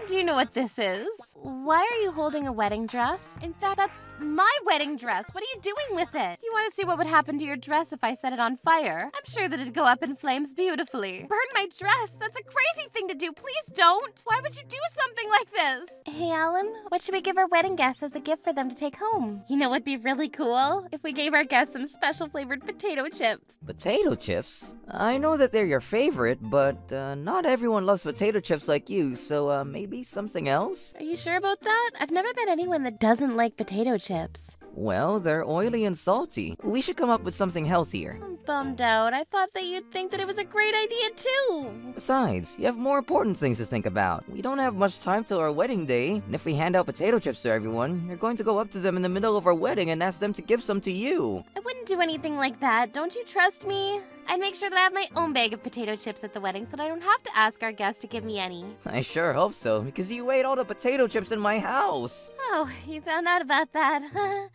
Do you know what this is? Why are you holding a wedding dress? In fact, that's my wedding dress. What are you doing with it? Do you want to see what would happen to your dress if I set it on fire? I'm sure that it'd go up in flames beautifully. Burn my dress? That's a crazy thing to do. Please don't. Why would you do something like this? Hey, Alan, what should we give our wedding guests as a gift for them to take home? You know what'd be really cool? If we gave our guests some special flavored potato chips. Potato chips? I know that they're your favorite, but not everyone loves potato chips like you, so maybe something else? Are you sure about that? I've never met anyone that doesn't like potato chips. Well, they're oily and salty. We should come up with something healthier. I'm bummed out. I thought that you'd think that it was a great idea too. Besides, you have more important things to think about. We don't have much time till our wedding day, and if we hand out potato chips to everyone, you're going to go up to them in the middle of our wedding and ask them to give some to you. I wouldn't do anything like that. Don't you trust me? I'd make sure that I have my own bag of potato chips at the wedding so that I don't have to ask our guests to give me any. I sure hope so, because you ate all the potato chips in my house. Oh, you found out about that.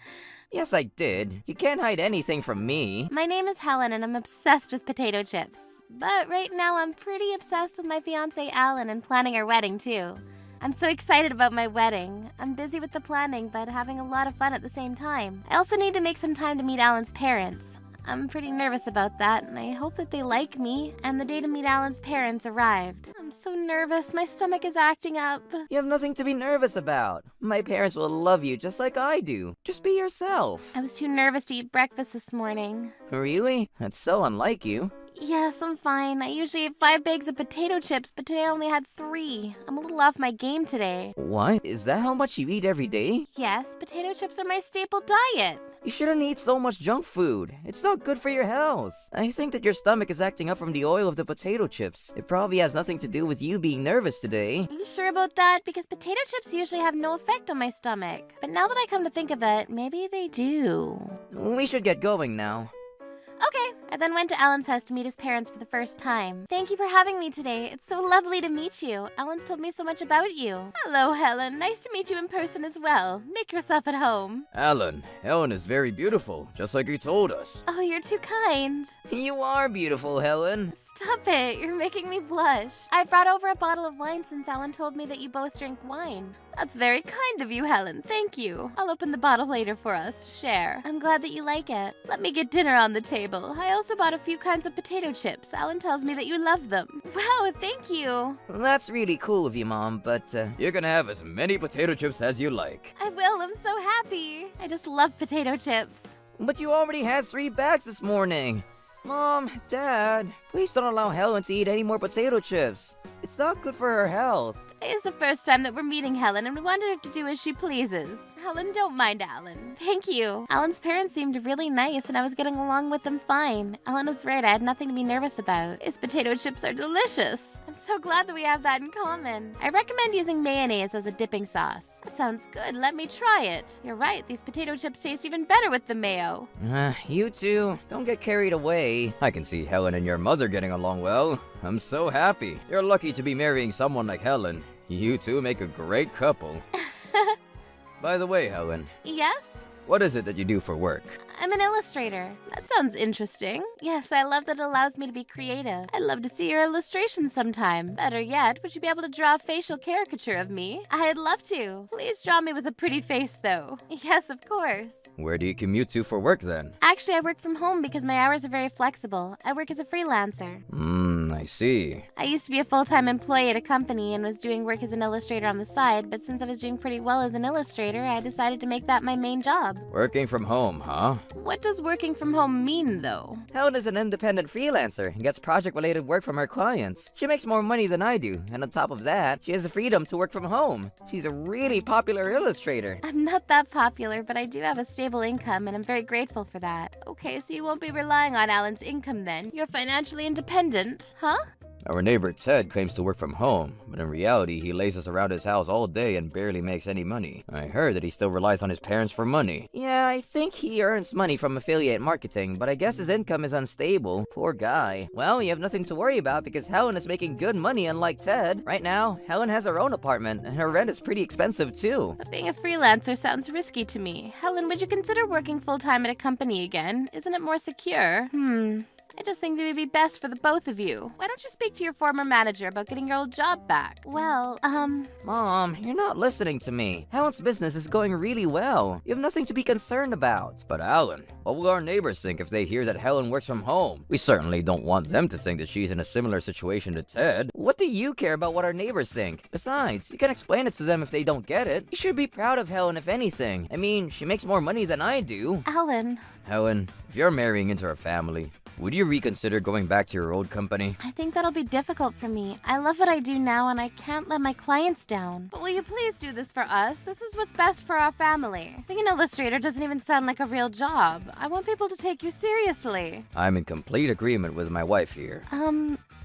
Yes, I did. You can't hide anything from me. My name is Helen and I'm obsessed with potato chips. But right now I'm pretty obsessed with my fiancé Alan and planning our wedding too. I'm so excited about my wedding. I'm busy with the planning but having a lot of fun at the same time. I also need to make some time to meet Alan's parents. I'm pretty nervous about that, and I hope that they like me. And the day to meet Alan's parents arrived. I'm so nervous. My stomach is acting up. You have nothing to be nervous about. My parents will love you just like I do. Just be yourself. I was too nervous to eat breakfast this morning. Really? That's so unlike you. Yes, I'm fine. I usually eat 5 bags of potato chips, but today I only had 3. I'm a little off my game today. What? Is that how much you eat every day? Yes, potato chips are my staple diet. You shouldn't eat so much junk food. It's not good for your health. I think that your stomach is acting up from the oil of the potato chips. It probably has nothing to do with you being nervous today. Are you sure about that? Because potato chips usually have no effect on my stomach. But now that I come to think of it, maybe they do. We should get going now. Okay, I then went to Alan's house to meet his parents for the first time. Thank you for having me today. It's so lovely to meet you. Alan's told me so much about you. Hello, Helen. Nice to meet you in person as well. Make yourself at home. Alan, Helen is very beautiful, just like you told us. Oh, you're too kind. You are beautiful, Helen. Stop it. You're making me blush. I brought over a bottle of wine since Alan told me that you both drink wine. That's very kind of you, Helen. Thank you. I'll open the bottle later for us to share. I'm glad that you like it. Let me get dinner on the table. I also bought a few kinds of potato chips. Alan tells me that you love them. Wow, thank you. That's really cool of you, Mom, but you're gonna have as many potato chips as you like. I will. I'm so happy. I just love potato chips. But you already had 3 bags this morning. Mom, Dad, please don't allow Helen to eat any more potato chips. It's not good for her health. Today is the first time that we're meeting Helen, and we wanted her to do as she pleases. Helen, don't mind Alan. Thank you. Alan's parents seemed really nice, and I was getting along with them fine. Alan was right. I had nothing to be nervous about. His potato chips are delicious. I'm so glad that we have that in common. I recommend using mayonnaise as a dipping sauce. That sounds good. Let me try it. You're right. These potato chips taste even better with the mayo. You two, don't get carried away. I can see Helen and your mother getting along well. I'm so happy. You're lucky to be marrying someone like Helen. You two make a great couple. By the way, Helen. Yes? What is it that you do for work? I'm an illustrator. That sounds interesting. Yes, I love that it allows me to be creative. I'd love to see your illustrations sometime. Better yet, would you be able to draw a facial caricature of me? I'd love to. Please draw me with a pretty face, though. Yes, of course. Where do you commute to for work then? Actually, I work from home because my hours are very flexible. I work as a freelancer. I see. I used to be a full-time employee at a company and was doing work as an illustrator on the side, but since I was doing pretty well as an illustrator, I decided to make that my main job. Working from home, huh? What does working from home mean, though? Helen is an independent freelancer and gets project-related work from her clients. She makes more money than I do, and on top of that, she has the freedom to work from home. She's a really popular illustrator. I'm not that popular, but I do have a stable income, and I'm very grateful for that. Okay, so you won't be relying on Alan's income then. You're financially independent, huh? Our neighbor Ted claims to work from home, but in reality, he lazes around his house all day and barely makes any money. I heard that he still relies on his parents for money. Yeah, I think he earns money from affiliate marketing, but I guess his income is unstable. Poor guy. Well, you have nothing to worry about because Helen is making good money unlike Ted. Right now, Helen has her own apartment, and her rent is pretty expensive too. But being a freelancer sounds risky to me. Helen, would you consider working full-time at a company again? Isn't it more secure? I just think it would be best for the both of you. Why don't you speak to your former manager about getting your old job back? Well, Mom, you're not listening to me. Helen's business is going really well. You have nothing to be concerned about. But Alan, what will our neighbors think if they hear that Helen works from home? We certainly don't want them to think that she's in a similar situation to Ted. What do you care about what our neighbors think? Besides, you can explain it to them if they don't get it. You should be proud of Helen if anything. I mean, she makes more money than I do. Alan. Helen, if you're marrying into our family, would you reconsider going back to your old company? I think that'll be difficult for me. I love what I do now and I can't let my clients down. But will you please do this for us? This is what's best for our family. Being an illustrator doesn't even sound like a real job. I want people to take you seriously. I'm in complete agreement with my wife here.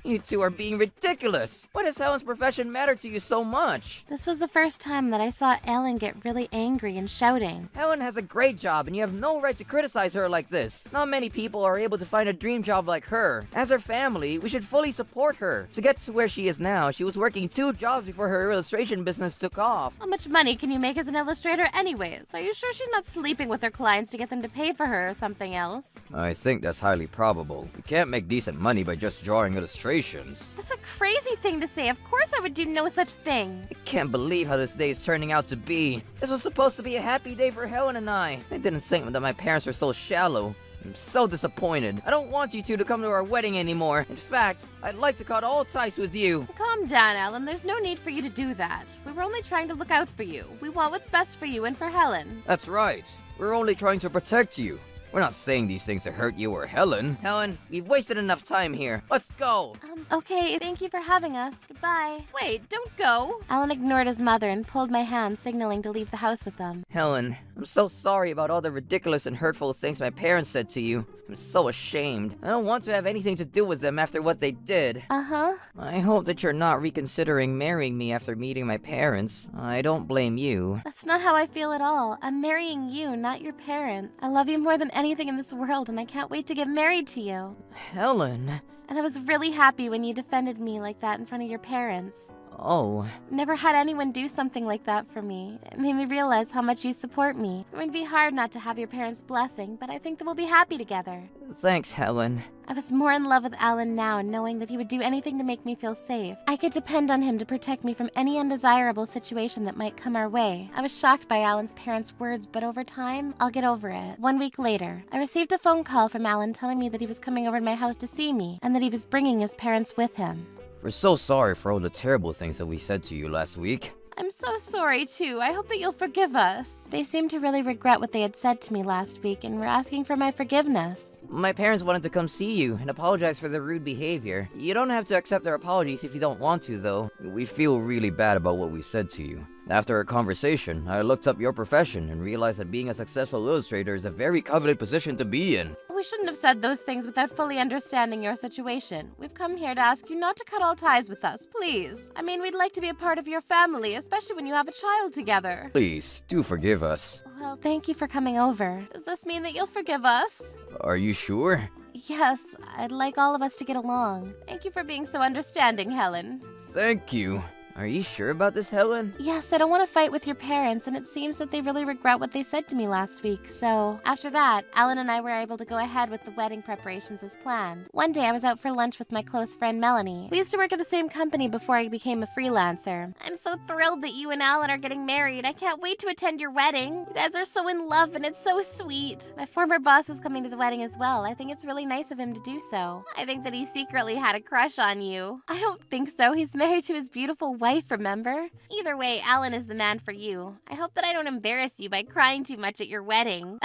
You two are being ridiculous! Why does Helen's profession matter to you so much? This was the first time that I saw Ellen get really angry and shouting. Helen has a great job and you have no right to criticize her like this. Not many people are able to find a dream job like her. As her family, we should fully support her. To get to where she is now, she was working 2 jobs before her illustration business took off. How much money can you make as an illustrator anyways? Are you sure she's not sleeping with her clients to get them to pay for her or something else? I think that's highly probable. You can't make decent money by just drawing illustrations. That's a crazy thing to say. Of course I would do no such thing. I can't believe how this day is turning out to be. This was supposed to be a happy day for Helen and I. I didn't think that my parents were so shallow. I'm so disappointed. I don't want you two to come to our wedding anymore. In fact, I'd like to cut all ties with you. Calm down, Alan. There's no need for you to do that. We were only trying to look out for you. We want what's best for you and for Helen. That's right. We're only trying to protect you. We're not saying these things to hurt you or Helen. Helen, we've wasted enough time here. Let's go. Okay, thank you for having us. Goodbye. Wait, don't go. Alan ignored his mother and pulled my hand, signaling to leave the house with them. Helen, I'm so sorry about all the ridiculous and hurtful things my parents said to you. I'm so ashamed. I don't want to have anything to do with them after what they did. I hope that you're not reconsidering marrying me after meeting my parents. I don't blame you. That's not how I feel at all. I'm marrying you, not your parents. I love you more than anything in this world, and I can't wait to get married to you. Helen. And I was really happy when you defended me like that in front of your parents. Oh. Never had anyone do something like that for me. It made me realize how much you support me. It's going to be hard not to have your parents' blessing, but I think that we'll be happy together. Thanks, Helen. I was more in love with Alan now, knowing that he would do anything to make me feel safe. I could depend on him to protect me from any undesirable situation that might come our way. I was shocked by Alan's parents' words, but over time, I'll get over it. 1 week later, I received a phone call from Alan telling me that he was coming over to my house to see me, and that he was bringing his parents with him. We're so sorry for all the terrible things that we said to you last week. I'm so sorry, too. I hope that you'll forgive us. They seemed to really regret what they had said to me last week and were asking for my forgiveness. My parents wanted to come see you and apologize for their rude behavior. You don't have to accept their apologies if you don't want to, though. We feel really bad about what we said to you. After our conversation, I looked up your profession and realized that being a successful illustrator is a very coveted position to be in. We shouldn't have said those things without fully understanding your situation. We've come here to ask you not to cut all ties with us, please. I mean, we'd like to be a part of your family, especially when you have a child together. Please, do forgive us. Well, thank you for coming over. Does this mean that you'll forgive us? Are you sure? Yes, I'd like all of us to get along. Thank you for being so understanding, Helen. Thank you. Are you sure about this, Helen? Yes, I don't want to fight with your parents, and it seems that they really regret what they said to me last week, so... After that, Alan and I were able to go ahead with the wedding preparations as planned. One day, I was out for lunch with my close friend Melanie. We used to work at the same company before I became a freelancer. I'm so thrilled that you and Alan are getting married. I can't wait to attend your wedding. You guys are so in love, and it's so sweet. My former boss is coming to the wedding as well. I think it's really nice of him to do so. I think that he secretly had a crush on you. I don't think so. He's married to his beautiful wife, remember? Either way, Alan is the man for you. I hope that I don't embarrass you by crying too much at your wedding.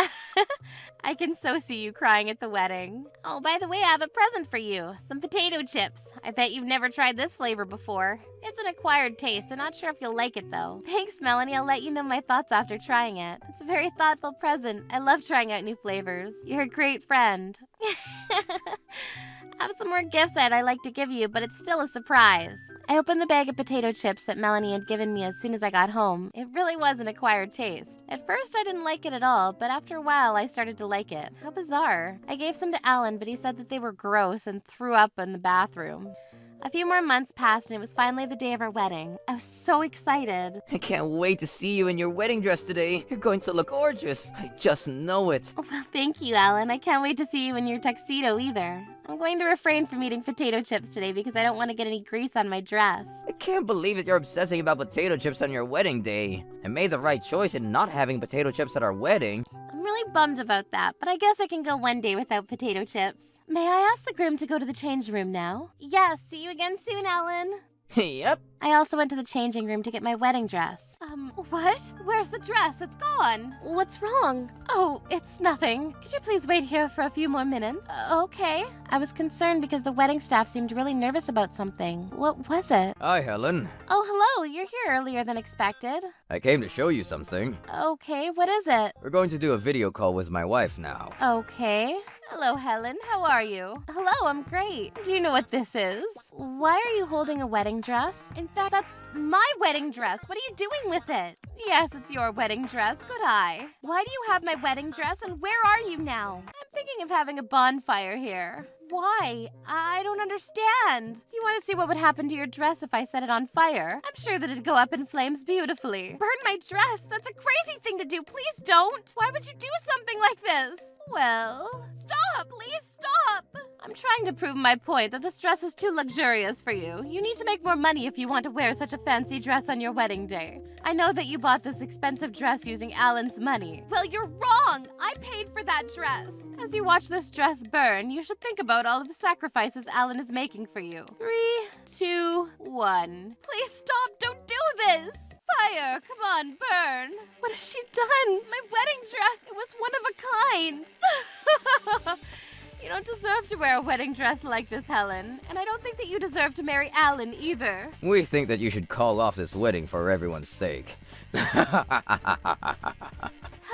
I can so see you crying at the wedding. Oh, by the way, I have a present for you. Some potato chips. I bet you've never tried this flavor before. It's an acquired taste. I'm not sure if you'll like it, though. Thanks, Melanie. I'll let you know my thoughts after trying it. It's a very thoughtful present. I love trying out new flavors. You're a great friend. I have some more gifts that I'd like to give you, but it's still a surprise. I opened the bag of potato chips that Melanie had given me as soon as I got home. It really was an acquired taste. At first, I didn't like it at all, but after a while, I started to like it. How bizarre. I gave some to Alan, but he said that they were gross and threw up in the bathroom. A few more months passed, and it was finally the day of our wedding. I was so excited. I can't wait to see you in your wedding dress today. You're going to look gorgeous. I just know it. Well, thank you, Alan. I can't wait to see you in your tuxedo either. I'm going to refrain from eating potato chips today because I don't want to get any grease on my dress. I can't believe that you're obsessing about potato chips on your wedding day. I made the right choice in not having potato chips at our wedding. I'm really bummed about that, but I guess I can go one day without potato chips. May I ask the groom to go to the change room now? Yes, see you again soon, Alan. Yep. I also went to the changing room to get my wedding dress. What? Where's the dress? It's gone. What's wrong? Oh, it's nothing. Could you please wait here for a few more minutes? Okay. I was concerned because the wedding staff seemed really nervous about something. What was it? Hi, Helen. Oh, hello. You're here earlier than expected. I came to show you something. Okay, what is it? We're going to do a video call with my wife now. Okay. Hello, Helen. How are you? Hello, I'm great. Do you know what this is? Why are you holding a wedding dress? In fact, that's my wedding dress. What are you doing with it? Yes, it's your wedding dress. Good eye. Why do you have my wedding dress and where are you now? I'm thinking of having a bonfire here. Why? I don't understand. Do you want to see what would happen to your dress if I set it on fire? I'm sure that it'd go up in flames beautifully. Burn my dress? That's a crazy thing to do. Please don't. Why would you do something like this? Well, stop. Please stop. I'm trying to prove my point that this dress is too luxurious for you. You need to make more money if you want to wear such a fancy dress on your wedding day. I know that you bought this expensive dress using Alan's money. Well, you're wrong. I paid for that dress. As you watch this dress burn, you should think about all of the sacrifices Alan is making for you. 3, 2, 1. Please stop. Don't do this. Fire! Come on, burn! What has she done? My wedding dress! It was one of a kind! You don't deserve to wear a wedding dress like this, Helen. And I don't think that you deserve to marry Alan either. We think that you should call off this wedding for everyone's sake. How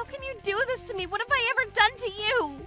can you do this to me? What have I ever done to you?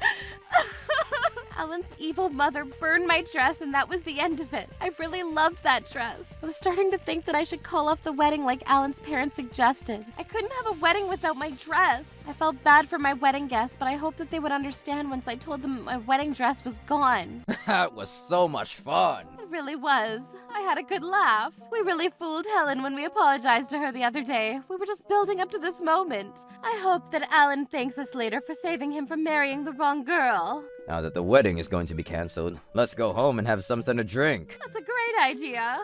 Alan's evil mother burned my dress and that was the end of it. I really loved that dress. I was starting to think that I should call off the wedding like Alan's parents suggested. I couldn't have a wedding without my dress. I felt bad for my wedding guests, but I hoped that they would understand once I told them my wedding dress was gone. That was so much fun. It really was. I had a good laugh. We really fooled Helen when we apologized to her the other day. We were just building up to this moment. I hope that Alan thanks us later for saving him from marrying the wrong girl. Now that the wedding is going to be canceled, let's go home and have something to drink. That's a great idea.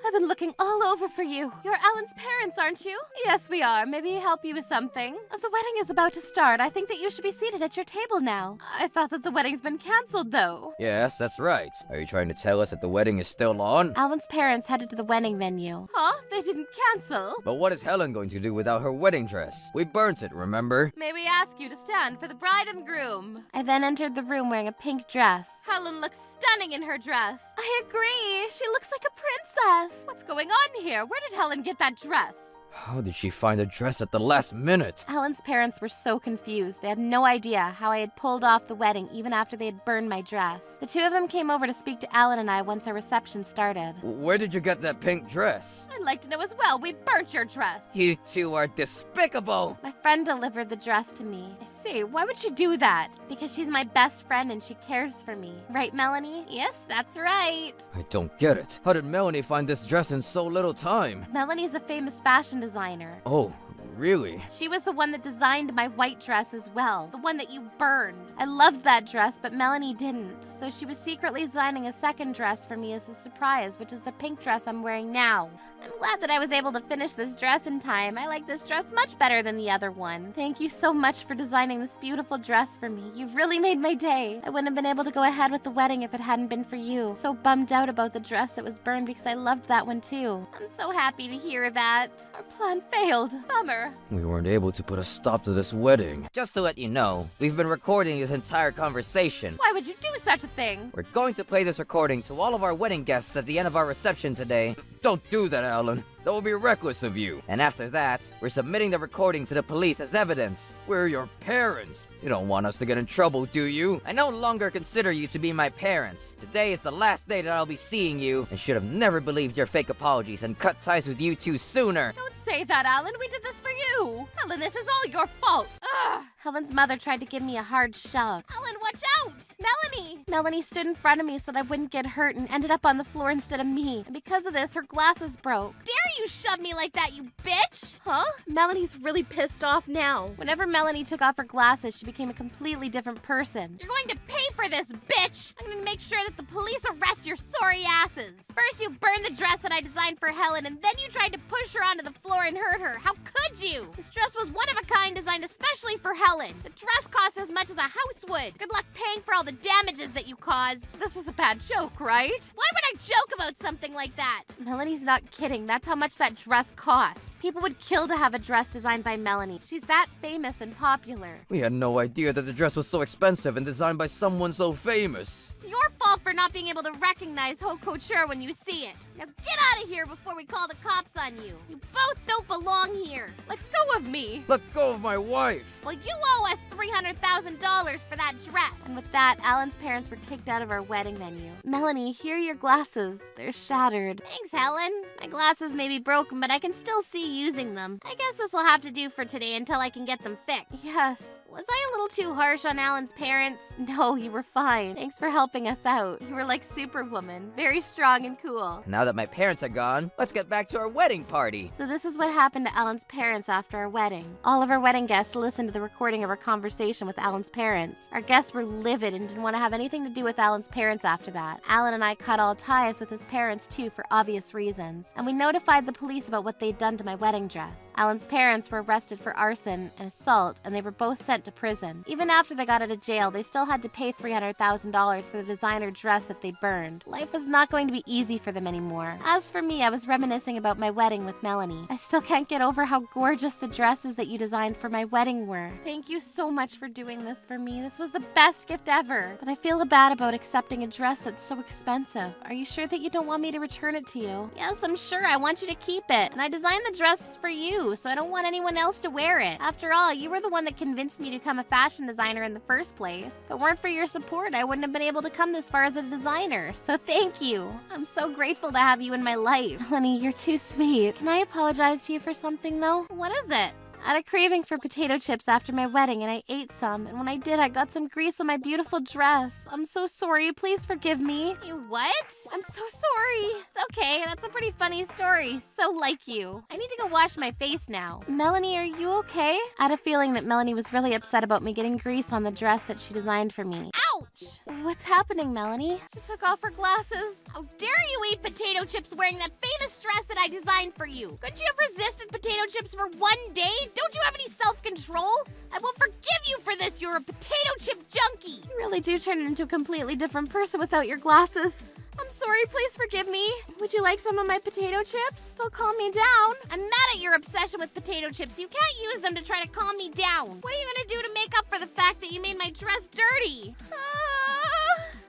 I've been looking all over for you. You're Alan's parents, aren't you? Yes, we are. Maybe help you with something. The wedding is about to start. I think that you should be seated at your table now. I thought that the wedding's been canceled, though. Yes, that's right. Are you trying to tell us that the wedding is still on? Alan's parents headed to the wedding venue. Huh? They didn't cancel? But what is Helen going to do without her wedding dress? We burnt it, remember? May we ask you to stand for the bride and groom? I then entered the room wearing a pink dress. Helen looks stunning in her dress. I agree. She looks like a princess. What's going on here? Where did Helen get that dress? How did she find a dress at the last minute? Helen's parents were so confused. They had no idea how I had pulled off the wedding even after they had burned my dress. The two of them came over to speak to Alan and I once our reception started. Where did you get that pink dress? I'd like to know as well. We burnt your dress. You two are despicable. My friend delivered the dress to me. I see. Why would she do that? Because she's my best friend and she cares for me. Right, Melanie? Yes, that's right. I don't get it. How did Melanie find this dress in so little time? Melanie's a famous fashion designer. Oh, really? She was the one that designed my white dress as well, the one that you burned. I loved that dress, but Melanie didn't, so she was secretly designing a second dress for me as a surprise, which is the pink dress I'm wearing now. I'm glad that I was able to finish this dress in time. I like this dress much better than the other one. Thank you so much for designing this beautiful dress for me. You've really made my day. I wouldn't have been able to go ahead with the wedding if it hadn't been for you. So bummed out about the dress that was burned because I loved that one too. I'm so happy to hear that. Our plan failed. Bummer. We weren't able to put a stop to this wedding. Just to let you know, we've been recording this entire conversation. Why would you do such a thing? We're going to play this recording to all of our wedding guests at the end of our reception today. Don't do that, Alan. That would be reckless of you. And after that, we're submitting the recording to the police as evidence. We're your parents. You don't want us to get in trouble, do you? I no longer consider you to be my parents. Today is the last day that I'll be seeing you. I should have never believed your fake apologies and cut ties with you two sooner. Don't say that, Alan. We did this for you. Helen, this is all your fault. Ugh. Helen's mother tried to give me a hard shove. Helen, watch out! Melanie! Melanie stood in front of me so that I wouldn't get hurt and ended up on the floor instead of me. And because of this, her glasses broke. Dare you shove me like that, you bitch? Huh? Melanie's really pissed off now. Whenever Melanie took off her glasses, she became a completely different person. You're going to pay for this, bitch! I'm gonna make sure that the police arrest your sorry asses. First you burned the dress that I designed for Helen, and then you tried to push her onto the floor and hurt her. How could you? This dress was one of a kind, designed especially for Helen. The dress cost as much as a house would. Good luck paying for all the damages that you caused. This is a bad joke, right? Why would I joke about something like that? Melanie's not kidding. That's how much that dress costs. People would kill to have a dress designed by Melanie. She's that famous and popular. We had no idea that the dress was so expensive and designed by someone so famous. It's your fault for not being able to recognize haute couture when you see it. Now get out of here before we call the cops on you. You both don't belong here. Let go of me. Let go of my wife. Well, you owe us $300,000 for that dress. And with that, Alan's parents were kicked out of our wedding venue. Melanie, here are your glasses. They're shattered. Thanks, Helen. My glasses may be broken, but I can still see using them. I guess this will have to do for today until I can get them fixed. Yes. Was I a little too harsh on Alan's parents? No, you were fine. Thanks for helping us out. You were like Superwoman. Very strong and cool. Now that my parents are gone, let's get back to our wedding party. So this is what happened to Alan's parents after our wedding. All of our wedding guests listened to the recording of our conversation with Alan's parents. Our guests were livid and didn't want to have anything to do with Alan's parents after that. Alan and I cut all ties with his parents too for obvious reasons. And we notified the police about what they'd done to my wedding dress. Alan's parents were arrested for arson and assault, and they were both sent to prison. Even after they got out of jail, they still had to pay $300,000 for the designer dress that they burned. Life was not going to be easy for them anymore. As for me, I was reminiscing about my wedding with Melanie. I still can't get over how gorgeous the dresses that you designed for my wedding were. Thank you so much for doing this for me. This was the best gift ever. But I feel bad about accepting a dress that's so expensive. Are you sure that you don't want me to return it to you? Yes, I'm sure. I want you to keep it. And I designed the dress for you, so I don't want anyone else to wear it. After all, you were the one that convinced me to become a fashion designer in the first place. If it weren't for your support, I wouldn't have been able to come this far as a designer. So thank you. I'm so grateful to have you in my life. Honey, you're too sweet. Can I apologize to you for something, though? What is it? I had a craving for potato chips after my wedding, and I ate some. And when I did, I got some grease on my beautiful dress. I'm so sorry. Please forgive me. You what? I'm so sorry. It's okay. That's a pretty funny story. So like you. I need to go wash my face now. Melanie, are you okay? I had a feeling that Melanie was really upset about me getting grease on the dress that she designed for me. Ouch! What's happening, Melanie? She took off her glasses. How dare you eat potato chips wearing that famous dress that I designed for you? Couldn't you have resisted potato chips for one day? Don't you have any self-control? I will forgive you for this. You're a potato chip junkie. You really do turn into a completely different person without your glasses. I'm sorry, please forgive me. Would you like some of my potato chips? They'll calm me down. I'm mad at your obsession with potato chips. You can't use them to try to calm me down. What are you gonna do to make up for the fact that you made my dress dirty?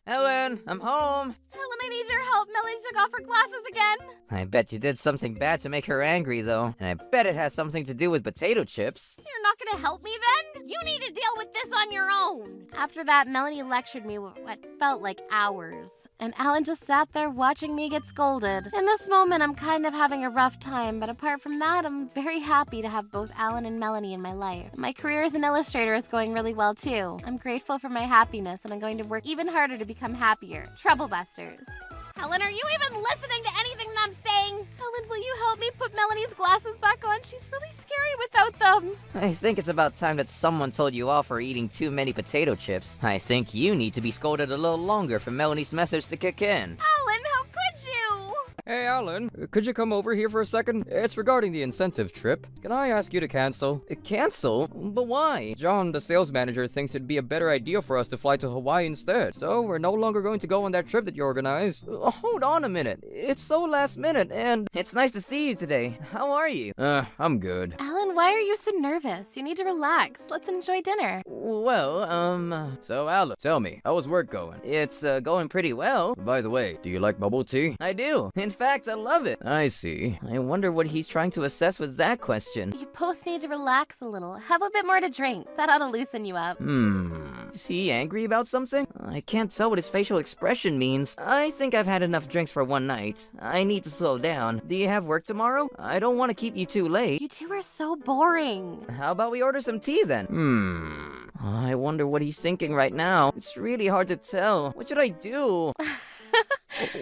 Helen, I'm home. Helen, I need your help. Melanie took off her glasses again. I bet you did something bad to make her angry, though. And I bet it has something to do with potato chips. You're not gonna help me then? You need to deal with this on your own. After that, Melanie lectured me what felt like hours. And Alan just sat there watching me get scolded. In this moment, I'm kind of having a rough time, but apart from that, I'm very happy to have both Alan and Melanie in my life. My career as an illustrator is going really well, too. I'm grateful for my happiness, and I'm going to work even harder to become happier. Troublebusters. Helen, are you even listening to anything that I'm saying? Helen, will you help me put Melanie's glasses back on? She's really scary without them. I think it's about time that someone told you off for eating too many potato chips. I think you need to be scolded a little longer for Melanie's message to kick in. Alan, how could you? Hey, Alan, could you come over here for a second? It's regarding the incentive trip. Can I ask you to cancel? Cancel? But why? John, the sales manager, thinks it'd be a better idea for us to fly to Hawaii instead. So we're no longer going to go on that trip that you organized. Hold on a minute. It's so last minute, and it's nice to see you today. How are you? I'm good. Alan, why are you so nervous? You need to relax. Let's enjoy dinner. Well, So, Alan, tell me, how was work going? it's going pretty well. By the way, do you like bubble tea? I do. In fact, I love it. I see. I wonder what he's trying to assess with that question. You both need to relax a little. Have a bit more to drink. That ought to loosen you up. Is he angry about something? I can't tell what his facial expression means. I think I've had enough drinks for one night. I need to slow down. Do you have work tomorrow? I don't want to keep you too late. You two are so boring. How about we order some tea then? I wonder what he's thinking right now. It's really hard to tell. What should I do?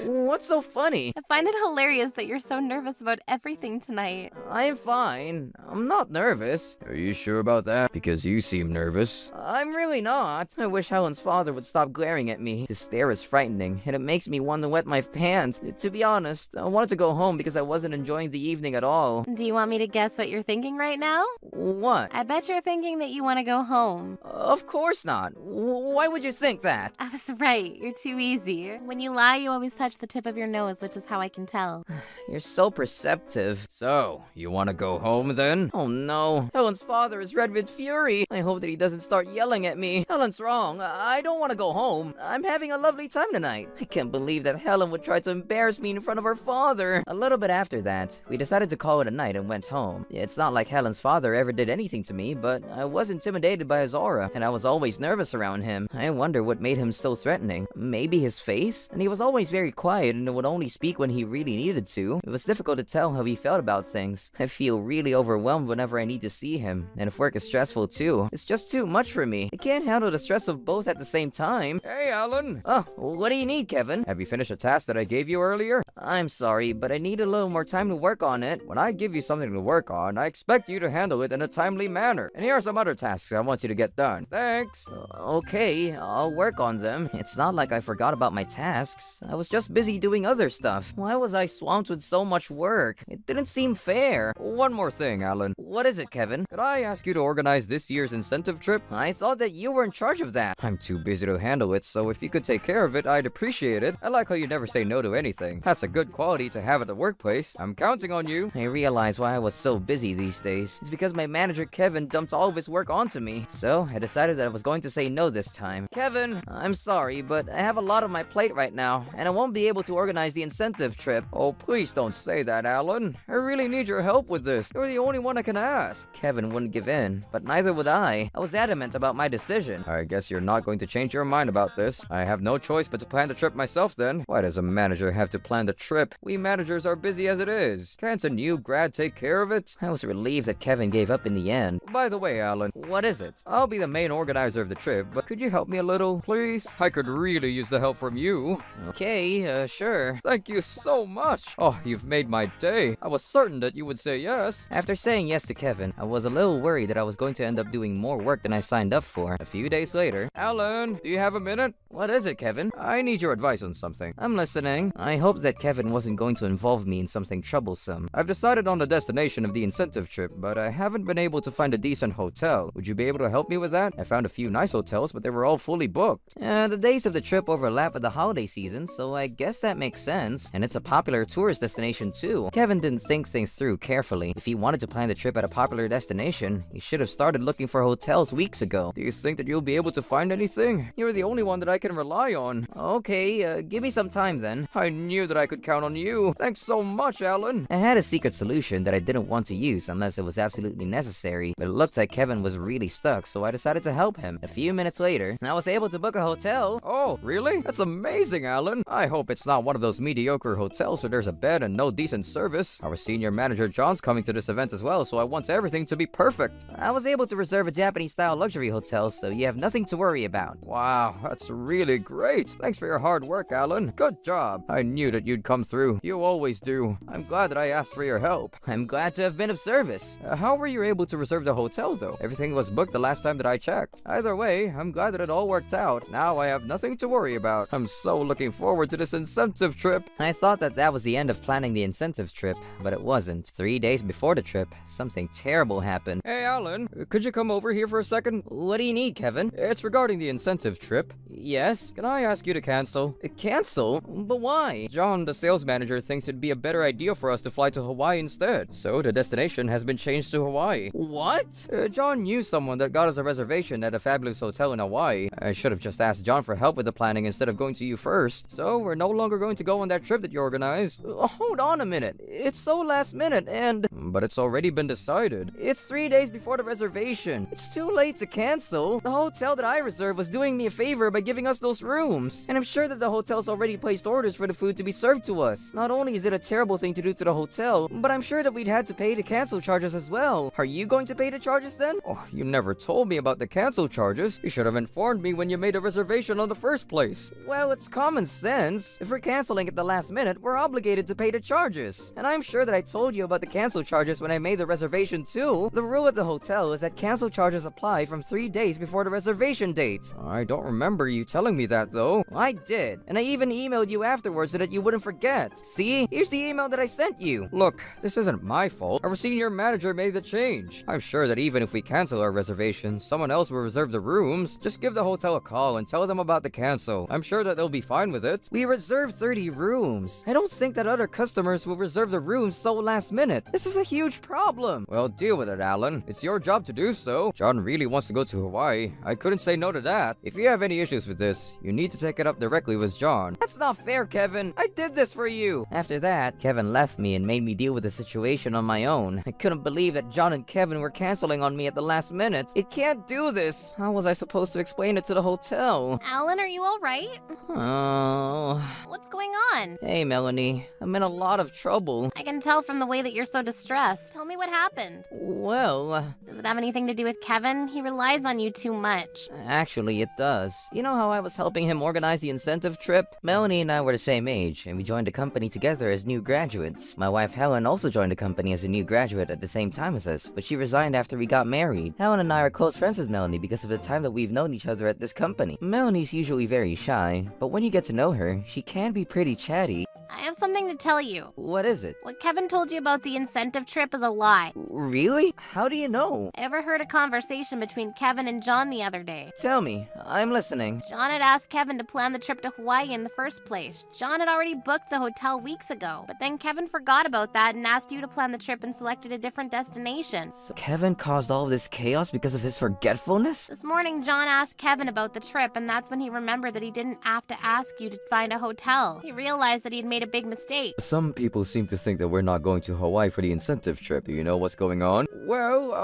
What's so funny? I find it hilarious that you're so nervous about everything tonight. I'm fine. I'm not nervous. Are you sure about that? Because you seem nervous. I'm really not. I wish Helen's father would stop glaring at me. His stare is frightening, and it makes me want to wet my pants. To be honest, I wanted to go home because I wasn't enjoying the evening at all. Do you want me to guess what you're thinking right now? What? I bet you're thinking that you want to go home. Of course not. Why would you think that? I was right. You're too easy. When you lie, you always touch the tip of your nose, which is how I can tell. You're so perceptive. So, you want to go home then? Oh no. Helen's father is red with fury. I hope that he doesn't start yelling at me. Helen's wrong. I don't want to go home. I'm having a lovely time tonight. I can't believe that Helen would try to embarrass me in front of her father. A little bit after that, we decided to call it a night and went home. It's not like Helen's father ever did anything to me, but I was intimidated by his aura, and I was always nervous around him. I wonder what made him so threatening. Maybe his face? And he was always very quiet and would only speak when he really needed to. It was difficult to tell how he felt about things. I feel really overwhelmed whenever I need to see him, and if work is stressful too, it's just too much for me. I can't handle the stress of both at the same time. Hey, Alan. Oh, what do you need, Kevin? Have you finished a task that I gave you earlier? I'm sorry, but I need a little more time to work on it. When I give you something to work on, I expect you to handle it in a timely manner. And here are some other tasks I want you to get done. Thanks. Okay, I'll work on them. It's not like I forgot about my tasks. I was just busy doing other stuff. Why was I swamped with so much work? It didn't seem fair. One more thing, Alan. What is it, Kevin? Could I ask you to organize this year's incentive trip? I thought that you were in charge of that. I'm too busy to handle it, so if you could take care of it, I'd appreciate it. I like how you never say no to anything. That's a good quality to have at the workplace. I'm counting on you. I realized why I was so busy these days. It's because my manager Kevin dumped all of his work onto me. So I decided that I was going to say no this time. Kevin, I'm sorry, but I have a lot on my plate right now, and I won't be able to organize the incentive trip. Oh, please don't say that, Alan. I really need your help with this. You're the only one I can ask. Kevin wouldn't give in, but neither would I. I was adamant about my decision. I guess you're not going to change your mind about this. I have no choice but to plan the trip myself then. Why does a manager have to plan the trip? We managers are busy as it is. Can't a new grad take care of it? I was relieved that Kevin gave up in the end. By the way, Alan, what is it? I'll be the main organizer of the trip, but could you help me a little, please? I could really use the help from you. Okay, sure. Thank you so much. Oh, you've made my day. I was certain that you would say yes. After saying yes to Kevin, I was a little worried that I was going to end up doing more work than I signed up for. A few days later, Alan, do you have a minute? What is it, Kevin? I need your advice on something. I'm listening. I hoped that Kevin wasn't going to involve me in something troublesome. I've decided on the destination of the incentive trip, but I haven't been able to find a decent hotel. Would you be able to help me with that? I found a few nice hotels, but they were all fully booked. The days of the trip overlap with the holiday season, so I guess that makes sense. And it's a popular tourist destination too. Kevin didn't think things through carefully. If he wanted to plan the trip at a popular destination, he should have started looking for hotels weeks ago. Do you think that you'll be able to find anything? You're the only one that I can rely on. Okay, give me some time then. I knew that I could count on you. Thanks so much, Alan. I had a secret solution that I didn't want to use unless it was absolutely necessary, but it looked like Kevin was really stuck, so I decided to help him. A few minutes later, I was able to book a hotel. Oh, really? That's amazing, Alan. I hope it's not one of those mediocre hotels where there's a bed and no decent service. Our senior manager John's coming to this event as well, so I want everything to be perfect. I was able to reserve a Japanese-style luxury hotel, so you have nothing to worry about. Wow, that's really great. Thanks for your hard work, Alan. Good job. I knew that you'd come through. You always do. I'm glad that I asked for your help. I'm glad to have been of service. How were you able to reserve the hotel, though? Everything was booked the last time that I checked. Either way, I'm glad that it all worked out. Now I have nothing to worry about. I'm so looking forward to this incentive trip. I thought that was the end of planning the incentive trip, but it wasn't. 3 days before the trip, something terrible happened. Hey, Alan, could you come over here for a second? What do you need, Kevin? It's regarding the incentive trip. Yes? Can I ask you to cancel? Cancel? But why? John, the sales manager, thinks it'd be a better idea for us to fly to Hawaii instead. So the destination has been changed to Hawaii. What? John knew someone that got us a reservation at a fabulous hotel in Hawaii. I should have just asked John for help with the planning instead of going to you first. So we're no longer going to go on that trip that you organized. Hold on a minute. It's so last minute and... But it's already been decided. It's 3 days before the reservation. It's too late to cancel. The hotel that I reserved was doing me a favor by giving us those rooms. And I'm sure that the hotel's already placed orders for the food to be served to us. Not only is it a terrible thing to do to the hotel, but I'm sure that we'd had to pay the cancel charges as well. Are you going to pay the charges then? Oh, you never told me about the cancel charges. You should have informed me when you made a reservation in the first place. Well, it's common sense. sense. If we're canceling at the last minute, we're obligated to pay the charges. And I'm sure that I told you about the cancel charges when I made the reservation too. The rule at the hotel is that cancel charges apply from 3 days before the reservation date. I don't remember you telling me that though. I did, and I even emailed you afterwards so that you wouldn't forget. See? Here's the email that I sent you. Look, this isn't my fault. Our senior manager made the change. I'm sure that even if we cancel our reservation, someone else will reserve the rooms. Just give the hotel a call and tell them about the cancel. I'm sure that they'll be fine with it. We reserved 30 rooms. I don't think that other customers will reserve the rooms so last minute. This is a huge problem. Well, deal with it, Alan. It's your job to do so. John really wants to go to Hawaii. I couldn't say no to that. If you have any issues with this, you need to take it up directly with John. That's not fair, Kevin. I did this for you. After that, Kevin left me and made me deal with the situation on my own. I couldn't believe that John and Kevin were canceling on me at the last minute. It can't do this. How was I supposed to explain it to the hotel? Alan, are you alright? Oh. What's going on? Hey, Melanie. I'm in a lot of trouble. I can tell from the way that you're so distressed. Tell me what happened. Well, Does it have anything to do with Kevin? He relies on you too much. actually, it does. You know how I was helping him organize the incentive trip? Melanie and I were the same age, and we joined the company together as new graduates. My wife Helen also joined the company as a new graduate at the same time as us, but she resigned after we got married. Helen and I are close friends with Melanie because of the time that we've known each other at this company. Melanie's usually very shy, but when you get to know her, she can be pretty chatty. I have something to tell you. What is it? What Kevin told you about the incentive trip is a lie. Really? How do you know? I overheard a conversation between Kevin and John the other day. Tell me. I'm listening. John had asked Kevin to plan the trip to Hawaii in the first place. John had already booked the hotel weeks ago, but then Kevin forgot about that and asked you to plan the trip and selected a different destination. So Kevin caused all of this chaos because of his forgetfulness? This morning, John asked Kevin about the trip, and that's when he remembered that he didn't have to ask you to find a hotel. He realized that he had made a big mistake. Some people seem to think that we're not going to Hawaii for the incentive trip. Do you know what's going on? Well,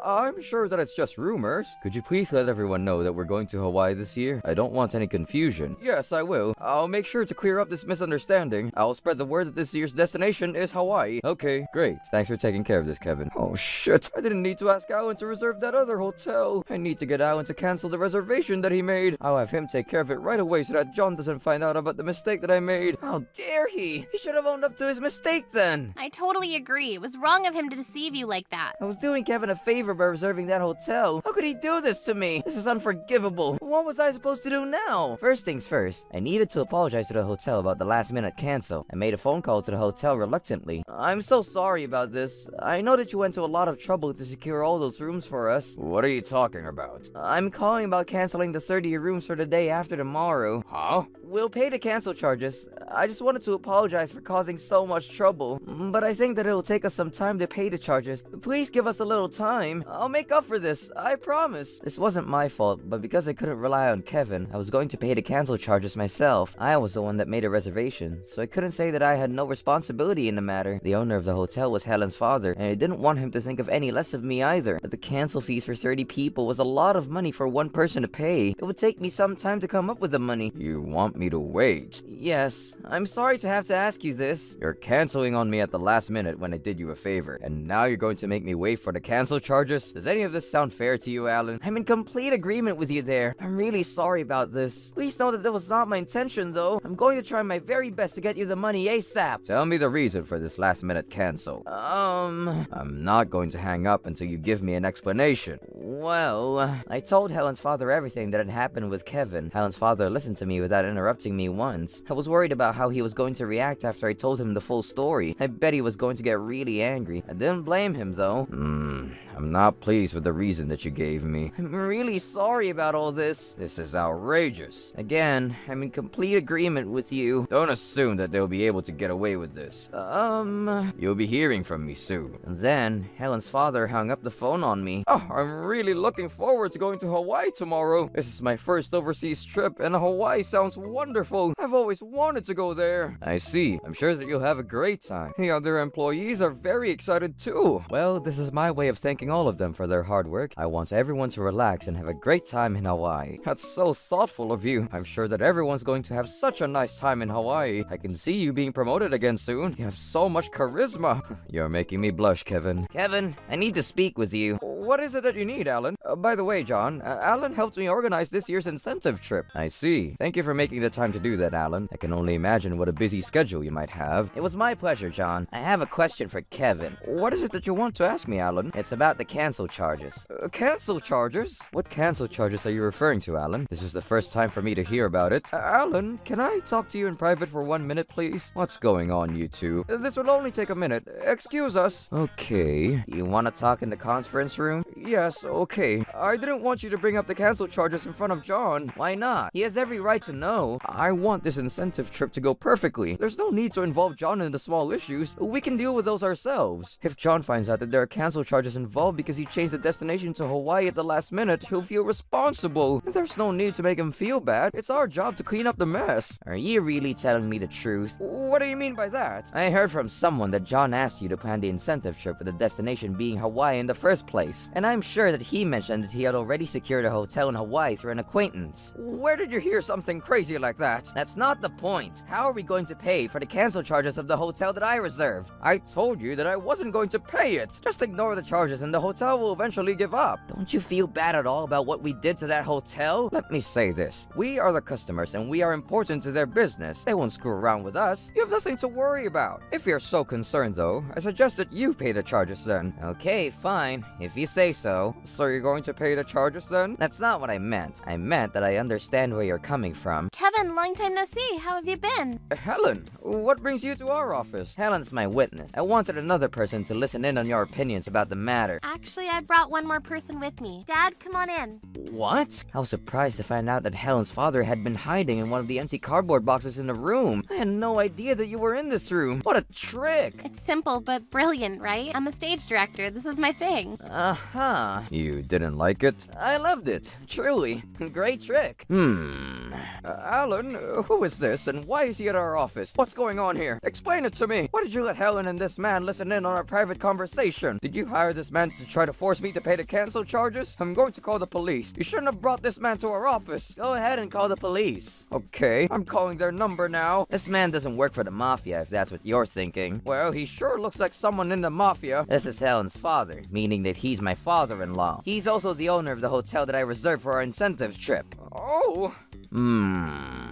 I'm sure that it's just rumors. Could you please let everyone know that we're going to Hawaii this year? I don't want any confusion. Yes, I will. I'll make sure to clear up this misunderstanding. I'll spread the word that this year's destination is Hawaii. Okay, great. Thanks for taking care of this, Kevin. Oh, shit. I didn't need to ask Alan to reserve that other hotel. I need to get Alan to cancel the reservation that he made. I'll have him take care of it right away so that John doesn't find out about the mistake that I made. How dare he? He should have owned up to his mistake then. I totally agree. It was wrong of him to deceive you like that. I was doing Kevin a favor by reserving that hotel. How could he do this to me? This is unforgivable. What was I supposed to do now? First things first, I needed to apologize to the hotel about the last minute cancel. I made a phone call to the hotel reluctantly. I'm so sorry about this. I know that you went to a lot of trouble to secure all those rooms for us. What are you talking about? I'm calling about canceling the 30 rooms for the day after tomorrow. Huh? We'll pay the cancel charges. I just wanted to apologize for causing so much trouble, but I think that it'll take us some time to pay the charges. Please give us a little time. I'll make up for this, I promise. This wasn't my fault, but because I couldn't rely on Kevin, I was going to pay the cancel charges myself. I was the one that made a reservation, so I couldn't say that I had no responsibility in the matter. The owner of the hotel was Helen's father, and I didn't want him to think of any less of me either. But the cancel fees for 30 people was a lot of money for one person to pay. It would take me some time to come up with the money. You want me to wait? Yes, I'm sorry to have to ask you this. You're canceling on me at the last minute when I did you a favor, and now you're going to make me wait for the cancel charges? Does any of this sound fair to you, Alan? I'm in complete agreement with you there. I'm really sorry about this. Please know that that was not my intention, though. I'm going to try my very best to get you the money ASAP. Tell me the reason for this last minute cancel. I'm not going to hang up until you give me an explanation. Well, I told Helen's father everything that had happened with Kevin. Helen's father listened to me without interrupting me once. I was worried about how he was going to react after I told him the full story. I bet he was going to get really angry. I didn't blame him, though. I'm not pleased with the reason that you gave me. I'm really sorry about all this. This is outrageous. Again, I'm in complete agreement with you. Don't assume that they'll be able to get away with this. You'll be hearing from me soon. And then, Helen's father hung up the phone on me. Oh, I'm really looking forward to going to Hawaii tomorrow. This is my first overseas trip, and Hawaii sounds wonderful. I've always wanted to go there. I see. I'm sure that you'll have a great time. The other employees are very excited too. Well, this is my way of thanking all of them for their hard work. I want everyone to relax and have a great time in Hawaii. That's so thoughtful of you. I'm sure that everyone's going to have such a nice time in Hawaii. I can see you being promoted again soon. You have so much charisma. You're making me blush, Kevin. Kevin, I need to speak with you. What is it that you need, Alan? By the way, John, Alan helped me organize this year's incentive trip. I see. Thank you for making the time to do that, Alan. I can only imagine what a busy schedule you might have. It was my pleasure, John. I have a question for Kevin. What is it that you want to ask me, Alan? It's about the cancel charges. Cancel charges? What cancel charges are you referring to, Alan? This is the first time for me to hear about it. Alan, can I talk to you in private for 1 minute, please? What's going on, you two? This will only take a minute. Excuse us. Okay. You want to talk in the conference room? Yes, okay. I didn't want you to bring up the cancel charges in front of John. Why not? He has every right to know. I want this incentive trip to go perfectly. There's no need to involve John in the small issues. We can deal with those ourselves. If John finds out that there are cancel charges involved because he changed the destination to Hawaii at the last minute, he'll feel responsible. There's no need to make him feel bad. It's our job to clean up the mess. Are you really telling me the truth? What do you mean by that? I heard from someone that John asked you to plan the incentive trip with the destination being Hawaii in the first place. And I'm sure that he mentioned that he had already secured a hotel in Hawaii through an acquaintance. Where did you hear something crazy like that? That's not the point. How are we going to pay for the cancel charges of the hotel that I reserved? I told you that I wasn't going to pay it. Just ignore the charges and the hotel will eventually give up. Don't you feel bad at all about what we did to that hotel? Let me say this. We are the customers and we are important to their business. They won't screw around with us. You have nothing to worry about. If you're so concerned though, I suggest that you pay the charges then. Okay, fine. If you say so. So you're going to pay the charges then? That's not what I meant. I meant that I understand where you're coming from. Kevin, long time no see. How have you been? Helen, what brings you to our office? Helen's my witness. I wanted another person to listen in on your opinions about the matter. Actually, I brought one more person with me. Dad, come on in. What? I was surprised to find out that Helen's father had been hiding in one of the empty cardboard boxes in the room. I had no idea that you were in this room. What a trick! It's simple but brilliant, right? I'm a stage director. This is my thing. Uh-huh. You didn't like it? I loved it. Truly. Great trick. Alan, who is this and why is he at our office? What's going on here? Explain it to me. Why did you let Helen and this man listen in on our private conversation? Did you hire this man to try to force me to pay the cancel charges? I'm going to call the police. You shouldn't have brought this man to our office. Go ahead and call the police. Okay, I'm calling their number now. This man doesn't work for the mafia, if that's what you're thinking. Well, he sure looks like someone in the mafia. This is Helen's father, meaning that he's my father-in-law. He's also the owner of the hotel that I reserved for our incentive trip. Oh.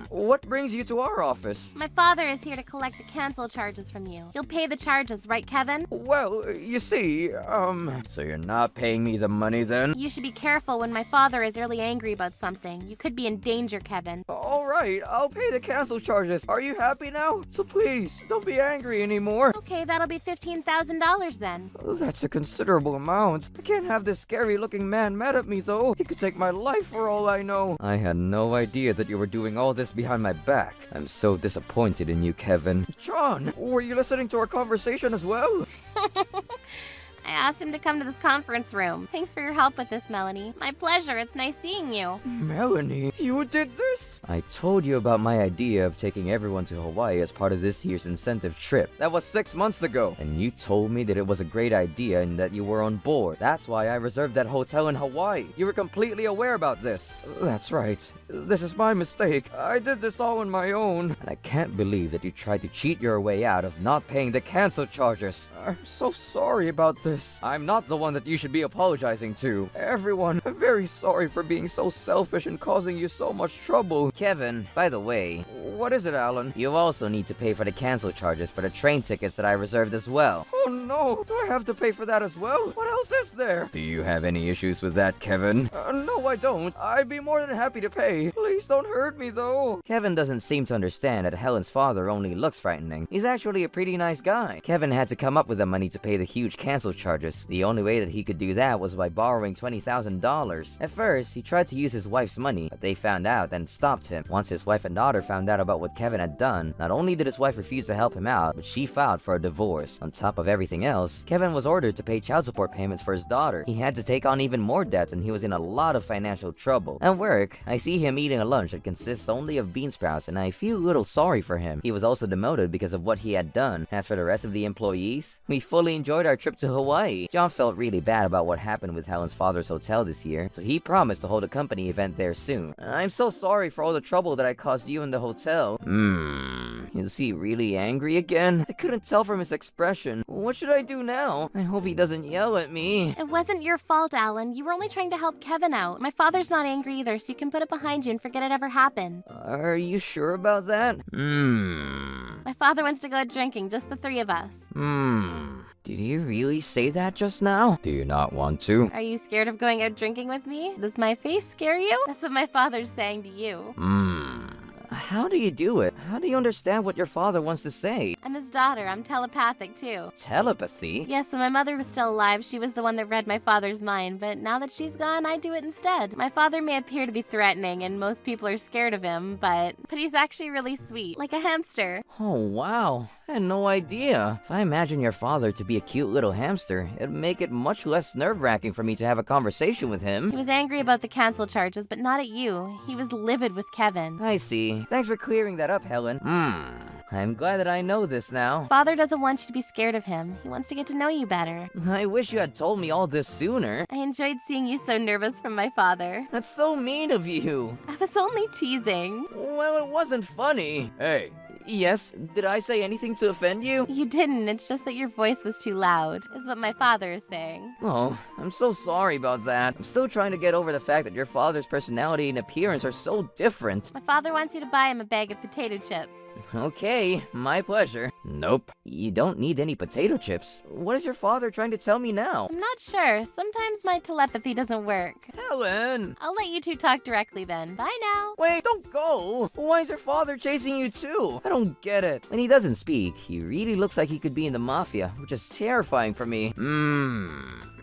What brings you to our office? My father is here to collect the cancel charges from you. You'll pay the charges, right, Kevin? Well, you see, So you're not paying me the money then? You should be careful when my father is really angry about something. You could be in danger, Kevin. Alright, I'll pay the cancel charges. Are you happy now? So please, don't be angry anymore. Okay, that'll be $15,000 then. That's a considerable amount. I can't have this scary-looking man mad at me, though. He could take my life for all I know. I had no idea that you were doing all this behind my back. I'm so disappointed in you, Kevin. John, were you listening to our conversation as well? I asked him to come to this conference room. Thanks for your help with this, Melanie. My pleasure. It's nice seeing you. Melanie, you did this? I told you about my idea of taking everyone to Hawaii as part of this year's incentive trip. That was 6 months ago. And you told me that it was a great idea and that you were on board. That's why I reserved that hotel in Hawaii. You were completely aware about this. That's right. This is my mistake. I did this all on my own. And I can't believe that you tried to cheat your way out of not paying the cancel charges. I'm so sorry about this. I'm not the one that you should be apologizing to. Everyone, I'm very sorry for being so selfish and causing you so much trouble. Kevin, by the way, What is it, Alan? you also need to pay for the cancel charges for the train tickets that I reserved as well. Oh no, do I have to pay for that as well? What else is there? Do you have any issues with that, Kevin? No, I don't. I'd be more than happy to pay. Please don't hurt me, though. Kevin doesn't seem to understand that Helen's father only looks frightening. He's actually a pretty nice guy. Kevin had to come up with the money to pay the huge cancel charges. The only way that he could do that was by borrowing $20,000. At first, he tried to use his wife's money, but they found out and stopped him. Once his wife and daughter found out about what Kevin had done, not only did his wife refuse to help him out, but she filed for a divorce. On top of everything else, Kevin was ordered to pay child support payments for his daughter. He had to take on even more debt and he was in a lot of financial trouble. At work, I see him him eating a lunch that consists only of bean sprouts, and I feel a little sorry for him. He was also demoted because of what he had done. As for the rest of the employees, we fully enjoyed our trip to Hawaii. John felt really bad about what happened with Helen's father's hotel this year, so he promised to hold a company event there soon. I'm so sorry for all the trouble that I caused you in the hotel. Is he really angry again? I couldn't tell from his expression. What should I do now? I hope he doesn't yell at me. It wasn't your fault, Alan. You were only trying to help Kevin out. My father's not angry either, so you can put it behind you and forget it ever happened. Are you sure about that? My father wants to go out drinking, just the three of us. Did he really say that just now? Do you not want to? Are you scared of going out drinking with me? Does my face scare you? That's what my father's saying to you. How do you do it? How do you understand what your father wants to say? I'm his daughter. I'm telepathic, too. Telepathy? Yes, when my mother was still alive, she was the one that read my father's mind, but now that she's gone, I do it instead. My father may appear to be threatening, and most people are scared of him, but he's actually really sweet, like a hamster. Oh, wow. I had no idea. If I imagine your father to be a cute little hamster, it'd make it much less nerve-wracking for me to have a conversation with him. He was angry about the cancel charges, but not at you. He was livid with Kevin. I see. Thanks for clearing that up, Helen. I'm glad that I know this now. Father doesn't want you to be scared of him. He wants to get to know you better. I wish you had told me all this sooner. I enjoyed seeing you so nervous from my father. That's so mean of you. I was only teasing. Well, it wasn't funny. Hey. Yes, did I say anything to offend you? You didn't, it's just that your voice was too loud, is what my father is saying. Oh, I'm so sorry about that. I'm still trying to get over the fact that your father's personality and appearance are so different. My father wants you to buy him a bag of potato chips. Okay, my pleasure. Nope. You don't need any potato chips. What is your father trying to tell me now? I'm not sure. Sometimes my telepathy doesn't work. Helen! I'll let you two talk directly then. Bye now. Wait, don't go! Why is your father chasing you too? I don't get it. When he doesn't speak, he really looks like he could be in the mafia, which is terrifying for me.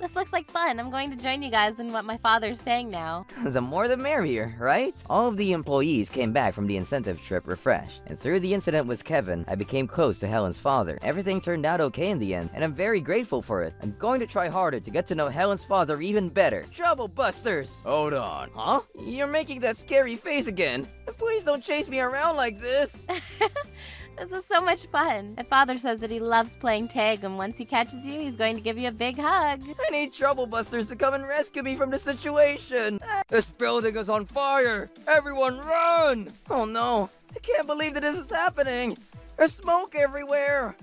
This looks like fun. I'm going to join you guys in what my father's saying now. The more the merrier, right? All of the employees came back from the incentive trip refreshed, and through the incident with Kevin, I became close to Helen's father. Everything turned out okay in the end, and I'm very grateful for it. I'm going to try harder to get to know Helen's father even better. Trouble busters! Hold on. Huh? You're making that scary face again. Please don't chase me around like this. This is so much fun. My father says that he loves playing tag, and once he catches you, he's going to give you a big hug. I need trouble busters to come and rescue me from the situation. This building is on fire! Everyone run! Oh no, I can't believe that this is happening. There's smoke everywhere.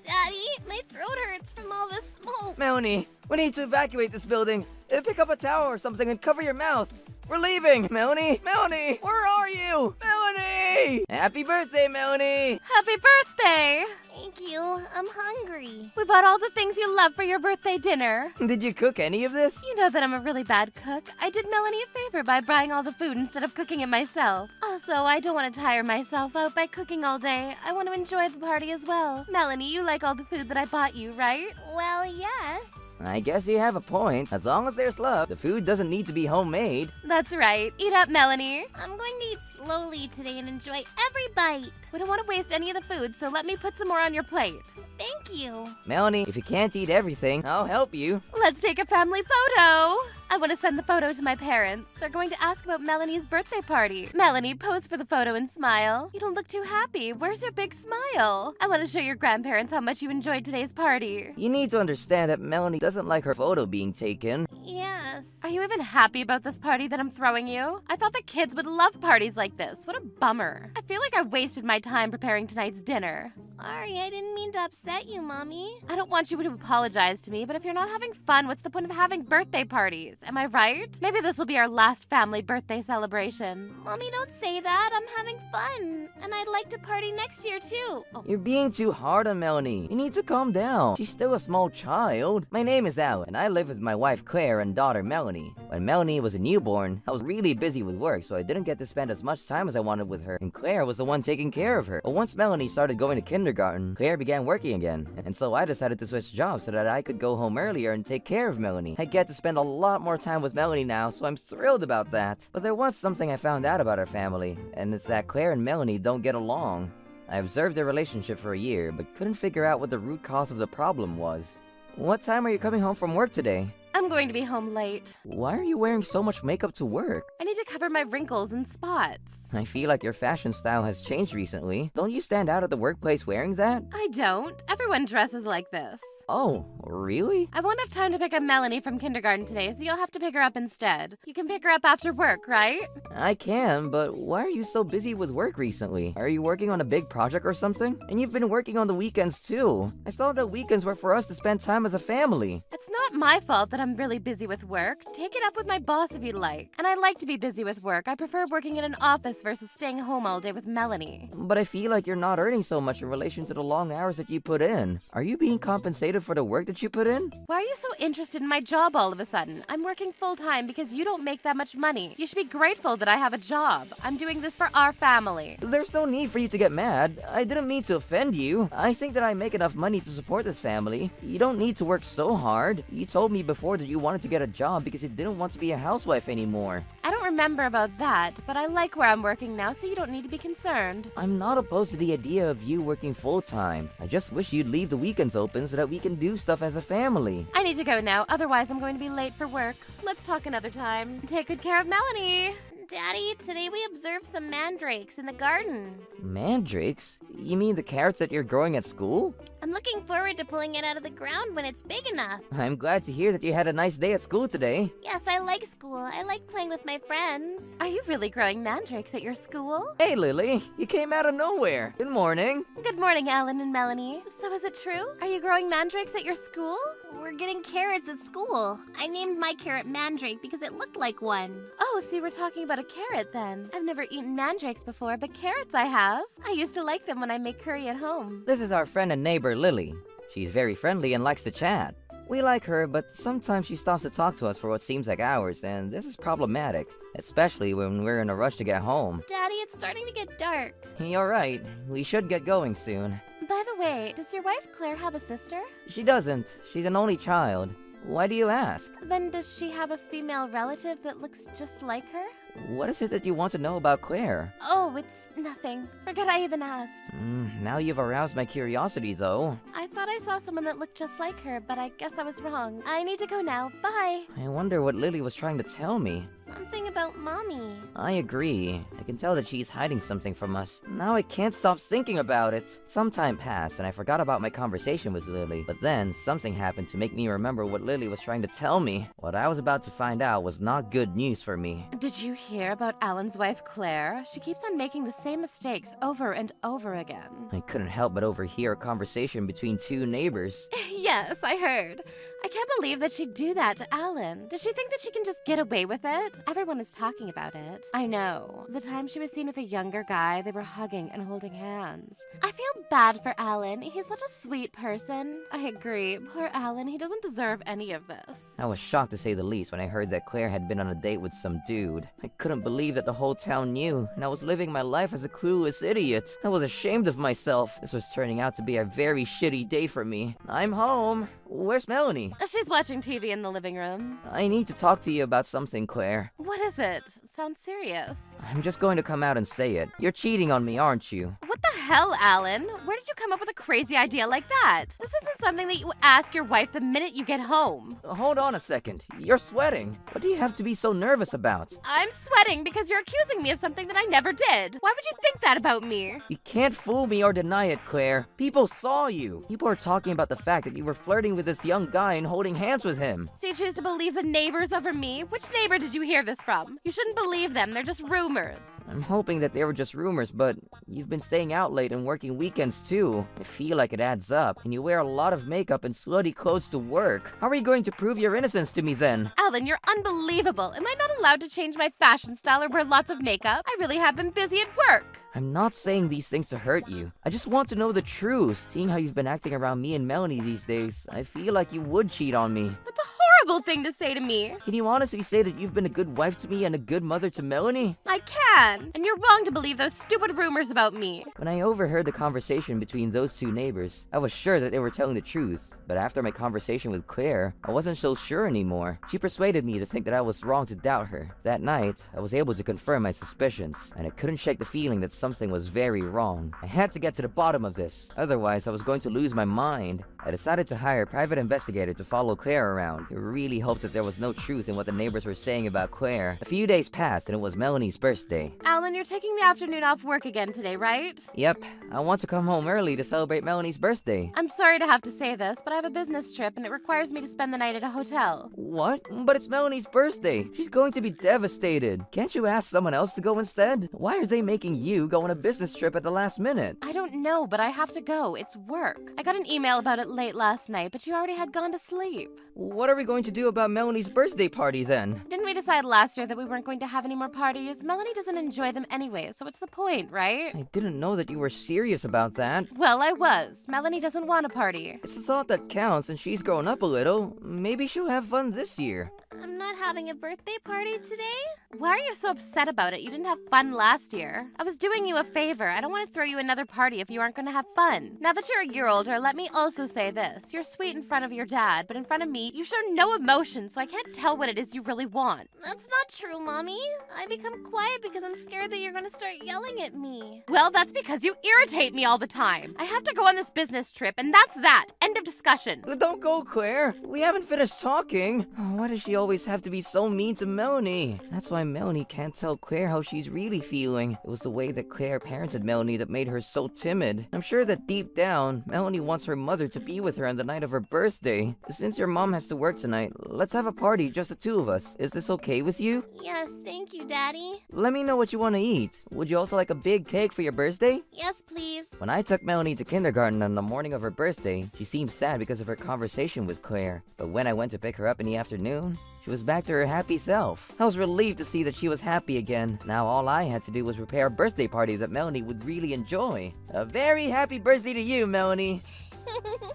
Daddy, my throat hurts from all this smoke. Melanie, we need to evacuate this building. Pick up a towel or something and cover your mouth. We're leaving! Melanie! Melanie! Where are you? Melanie! Happy birthday, Melanie! Happy birthday! Thank you. I'm hungry. We bought all the things you love for your birthday dinner. Did you cook any of this? You know that I'm a really bad cook. I did Melanie a favor by buying all the food instead of cooking it myself. Also, I don't want to tire myself out by cooking all day. I want to enjoy the party as well. Melanie, you like all the food that I bought you, right? Well, yes. I guess you have a point. As long as there's love, the food doesn't need to be homemade. That's right. Eat up, Melanie. I'm going to eat slowly today and enjoy every bite. We don't want to waste any of the food, so let me put some more on your plate. Thank you. Melanie, if you can't eat everything, I'll help you. Let's take a family photo. I want to send the photo to my parents. They're going to ask about Melanie's birthday party. Melanie, pose for the photo and smile. You don't look too happy. Where's your big smile? I want to show your grandparents how much you enjoyed today's party. You need to understand that Melanie doesn't like her photo being taken. Yes. Are you even happy about this party that I'm throwing you? I thought that kids would love parties like this. What a bummer. I feel like I wasted my time preparing tonight's dinner. Sorry, I didn't mean to upset you, Mommy. I don't want you to apologize to me, but if you're not having fun, what's the point of having birthday parties? Am I right? Maybe this will be our last family birthday celebration. Mommy, don't say that. I'm having fun. And I'd like to party next year, too. Oh. You're being too hard on Melanie. You need to calm down. She's still a small child. My name is Alan, and I live with my wife Claire and daughter Melanie. When Melanie was a newborn, I was really busy with work, so I didn't get to spend as much time as I wanted with her, and Claire was the one taking care of her. But once Melanie started going to kindergarten, Claire began working again, and so I decided to switch jobs so that I could go home earlier and take care of Melanie. I get to spend a lot more time with Melanie now, so I'm thrilled about that. But there was something I found out about our family, and it's that Claire and Melanie don't get along. I observed their relationship for a year, but couldn't figure out what the root cause of the problem was. What time are you coming home from work today? I'm going to be home late. Why are you wearing so much makeup to work? I need to cover my wrinkles and spots. I feel like your fashion style has changed recently. Don't you stand out at the workplace wearing that? I don't. Everyone dresses like this. Oh, really? I won't have time to pick up Melanie from kindergarten today, so you'll have to pick her up instead. You can pick her up after work, right? I can, but why are you so busy with work recently? Are you working on a big project or something? And you've been working on the weekends too. I thought that weekends were for us to spend time as a family. It's not my fault that I'm really busy with work. Take it up with my boss if you'd like. And I like to be busy with work. I prefer working in an office versus staying home all day with Melanie. But I feel like you're not earning so much in relation to the long hours that you put in. Are you being compensated for the work that you put in? Why are you so interested in my job all of a sudden? I'm working full-time because you don't make that much money. You should be grateful that I have a job. I'm doing this for our family. There's no need for you to get mad. I didn't mean to offend you. I think that I make enough money to support this family. You don't need to work so hard. You told me before that you wanted to get a job because you didn't want to be a housewife anymore. I don't remember about that, but I like where I'm working now, so you don't need to be concerned. I'm not opposed to the idea of you working full-time. I just wish you'd leave the weekends open so that we can do stuff as a family. I need to go now, otherwise I'm going to be late for work. Let's talk another time. Take good care of Melanie. Daddy, today we observed some mandrakes in the garden. Mandrakes? You mean the carrots that you're growing at school? I'm looking forward to pulling it out of the ground when it's big enough. I'm glad to hear that you had a nice day at school today. Yes, I like school. I like playing with my friends. Are you really growing mandrakes at your school? Hey, Lily. You came out of nowhere. Good morning. Good morning, Alan and Melanie. So is it true? Are you growing mandrakes at your school? We're getting carrots at school. I named my carrot Mandrake because it looked like one. Oh, so you were talking about a carrot then. I've never eaten mandrakes before, but carrots I have. I used to like them when I make curry at home. This is our friend and neighbor, Lily. She's very friendly and likes to chat. We like her, but sometimes she stops to talk to us for what seems like hours, and this is problematic, especially when we're in a rush to get home. Daddy, it's starting to get dark. You're right. We should get going soon. By the way, does your wife Claire have a sister? She doesn't. She's an only child. Why do you ask? Then does she have a female relative that looks just like her? What is it that you want to know about Claire? Oh, it's nothing. Forget I even asked. Now you've aroused my curiosity, though. I thought I saw someone that looked just like her, but I guess I was wrong. I need to go now. Bye. I wonder what Lily was trying to tell me. Something about Mommy. I agree. I can tell that she's hiding something from us. Now I can't stop thinking about it. Some time passed and I forgot about my conversation with Lily. But then something happened to make me remember what Lily was trying to tell me. What I was about to find out was not good news for me. Did you hear about Alan's wife Claire? She keeps on making the same mistakes over and over again. I couldn't help but overhear a conversation between two neighbors. Yes, I heard. I can't believe that she'd do that to Alan. Does she think that she can just get away with it? Everyone is talking about it. I know. The time she was seen with a younger guy, they were hugging and holding hands. I feel bad for Alan. He's such a sweet person. I agree. Poor Alan, he doesn't deserve any of this. I was shocked to say the least when I heard that Claire had been on a date with some dude. I couldn't believe that the whole town knew, and I was living my life as a clueless idiot. I was ashamed of myself. This was turning out to be a very shitty day for me. I'm home. Where's Melanie? She's watching TV in the living room. I need to talk to you about something, Claire. What is it? Sounds serious. I'm just going to come out and say it. You're cheating on me, aren't you? What the hell, Alan? Where did you come up with a crazy idea like that? This isn't something that you ask your wife the minute you get home. Hold on a second. You're sweating. What do you have to be so nervous about? I'm sweating because you're accusing me of something that I never did. Why would you think that about me? You can't fool me or deny it, Claire. People saw you. People are talking about the fact that you were flirting with this young guy and holding hands with him. So you choose to believe the neighbors over me? Which neighbor did you hear this from? You shouldn't believe them. They're just rumors. I'm hoping that they were just rumors, but you've been staying out late and working weekends too. I feel like it adds up, and you wear a lot of makeup and slutty clothes to work. How are you going to prove your innocence to me then? Alan, you're unbelievable. Am I not allowed to change my fashion style or wear lots of makeup? I really have been busy at work. I'm not saying these things to hurt you. I just want to know the truth. Seeing how you've been acting around me and Melanie these days, I feel like you would cheat on me. That's a horrible thing to say to me. Can you honestly say that you've been a good wife to me and a good mother to Melanie? I can. And you're wrong to believe those stupid rumors about me. When I overheard the conversation between those two neighbors, I was sure that they were telling the truth. But after my conversation with Claire, I wasn't so sure anymore. She persuaded me to think that I was wrong to doubt her. That night, I was able to confirm my suspicions, and I couldn't shake the feeling that something was very wrong. I had to get to the bottom of this, otherwise I was going to lose my mind. I decided to hire a private investigator to follow Claire around. He really hoped that there was no truth in what the neighbors were saying about Claire. A few days passed and it was Melanie's birthday. Alan, you're taking the afternoon off work again today, right? Yep, I want to come home early to celebrate Melanie's birthday. I'm sorry to have to say this, but I have a business trip and it requires me to spend the night at a hotel. What? But it's Melanie's birthday. She's going to be devastated. Can't you ask someone else to go instead? Why are they making you go on a business trip at the last minute? I don't know, but I have to go. It's work. I got an email about it late last night, but you already had gone to sleep. What are we going to do about Melanie's birthday party then? Didn't we decide last year that we weren't going to have any more parties? Melanie doesn't enjoy them anyway, so what's the point, right? I didn't know that you were serious about that. Well, I was. Melanie doesn't want a party. It's the thought that counts, and she's grown up a little. Maybe she'll have fun this year. I'm not having a birthday party today? Why are you so upset about it? You didn't have fun last year. I was doing you a favor. I don't want to throw you another party if you aren't going to have fun. Now that you're a year older, let me also say this. You're sweet in front of your dad, but in front of me, you show no emotion, so I can't tell what it is you really want. That's not true, Mommy. I become quiet because I'm scared that you're going to start yelling at me. Well, that's because you irritate me all the time. I have to go on this business trip, and that's that. End of discussion. Don't go, Claire. We haven't finished talking. Oh, why does she always have to be so mean to Melanie? That's why Melanie can't tell Claire how she's really feeling. It was the way that Claire parented Melanie that made her so timid. I'm sure that deep down, Melanie wants her mother to be with her on the night of her birthday. Since your mom has to work tonight, let's have a party, just the two of us. Is this okay with you? Yes, thank you, Daddy. Let me know what you want to eat. Would you also like a big cake for your birthday? Yes, please. When I took Melanie to kindergarten on the morning of her birthday, she seemed sad because of her conversation with Claire. But when I went to pick her up in the afternoon, she was back to her happy self. I was relieved to see that she was happy again. Now all I had to do was prepare a birthday party that Melanie would really enjoy. A very happy birthday to you, Melanie.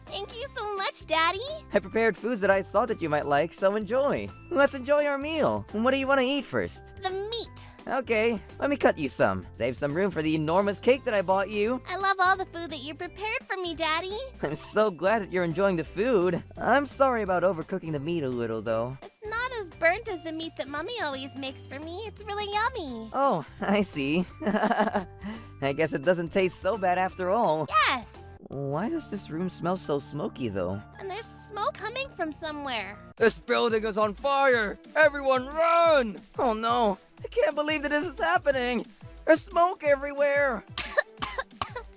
Thank you so much, Daddy. I prepared foods that I thought that you might like, so enjoy. Let's enjoy our meal. What do you want to eat first? The meat. Okay, let me cut you some. Save some room for the enormous cake that I bought you. I love all the food that you prepared for me, Daddy. I'm so glad that you're enjoying the food. I'm sorry about overcooking the meat a little, though. It's not as burnt as the meat that Mommy always makes for me. It's really yummy. Oh, I see. I guess it doesn't taste so bad after all. Yes. Why does this room smell so smoky, though? And there's smoke coming from somewhere. This building is on fire! Everyone run! Oh no, I can't believe that this is happening! There's smoke everywhere!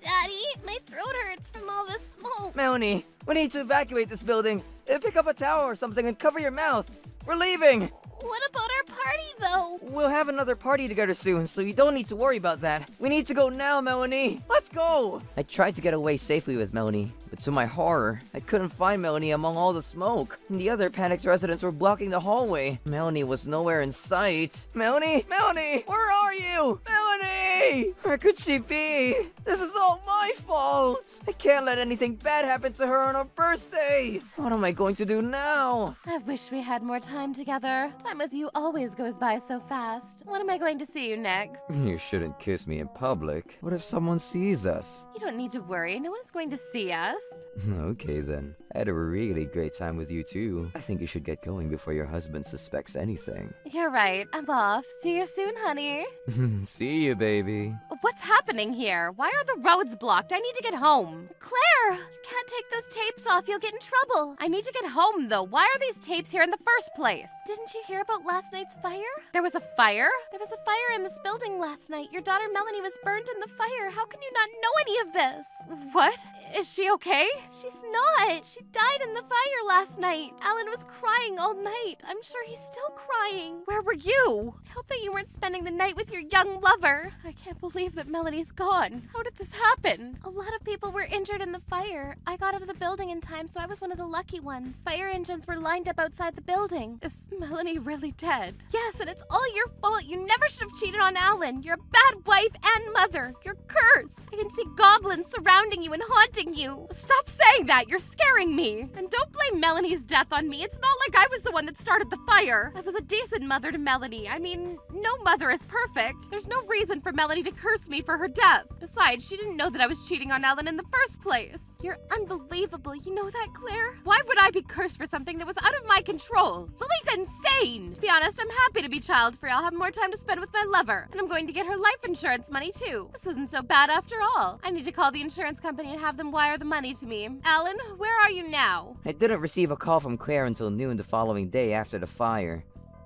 Daddy, my throat hurts from all this smoke. Melanie, we need to evacuate this building. Pick up a towel or something and cover your mouth. We're leaving! What about our party, though? We'll have another party together soon, so you don't need to worry about that. We need to go now, Melanie. Let's go! I tried to get away safely with Melanie, but to my horror, I couldn't find Melanie among all the smoke. And the other panicked residents were blocking the hallway. Melanie was nowhere in sight. Melanie? Melanie! Where are you? Melanie! Where could she be? This is all my fault! I can't let anything bad happen to her on her birthday! What am I going to do now? I wish we had more time together. Time with you always goes by so fast. When am I going to see you next? You shouldn't kiss me in public. What if someone sees us? You don't need to worry. No one's going to see us. Okay then. I had a really great time with you too. I think you should get going before your husband suspects anything. You're right. I'm off. See you soon, honey. See you, baby. What's happening here? Why are the roads blocked? I need to get home. Claire! You can't take those tapes off. You'll get in trouble. I need to get home, though. Why are these tapes here in the first place? Didn't you hear about last night's fire? There was a fire? There was a fire in this building last night. Your daughter Melanie was burned in the fire. How can you not know any of this? What? Is she okay? She's not. She died in the fire last night. Alan was crying all night. I'm sure he's still crying. Where were you? I hope that you weren't spending the night with your young lover. I can't believe that Melanie's gone. How did this happen? A lot of people were injured in the fire. I got out of the building in time, so I was one of the lucky ones. Fire engines were lined up outside the building. Is Melanie really dead? Yes, and it's all your fault. You never should have cheated on Alan. You're a bad wife and mother. You're cursed. I can see goblins surrounding you and haunting you. Stop saying that. You're scaring me. And don't blame Melanie's death on me. It's not like I was the one that started the fire. I was a decent mother to Melanie. I mean, no mother is perfect. There's no reason for Melanie to curse me for her death. Besides, she didn't know that I was cheating on Alan in the first place. You're unbelievable. You know that, Claire? Why would I be cursed for something that was out of my my control. Lily's insane. To be honest, I'm happy to be child-free. I'll have more time to spend with my lover. And I'm going to get her life insurance money too. This isn't so bad after all. I need to call the insurance company and have them wire the money to me. Alan, where are you now? I didn't receive a call from Claire until noon the following day after the fire.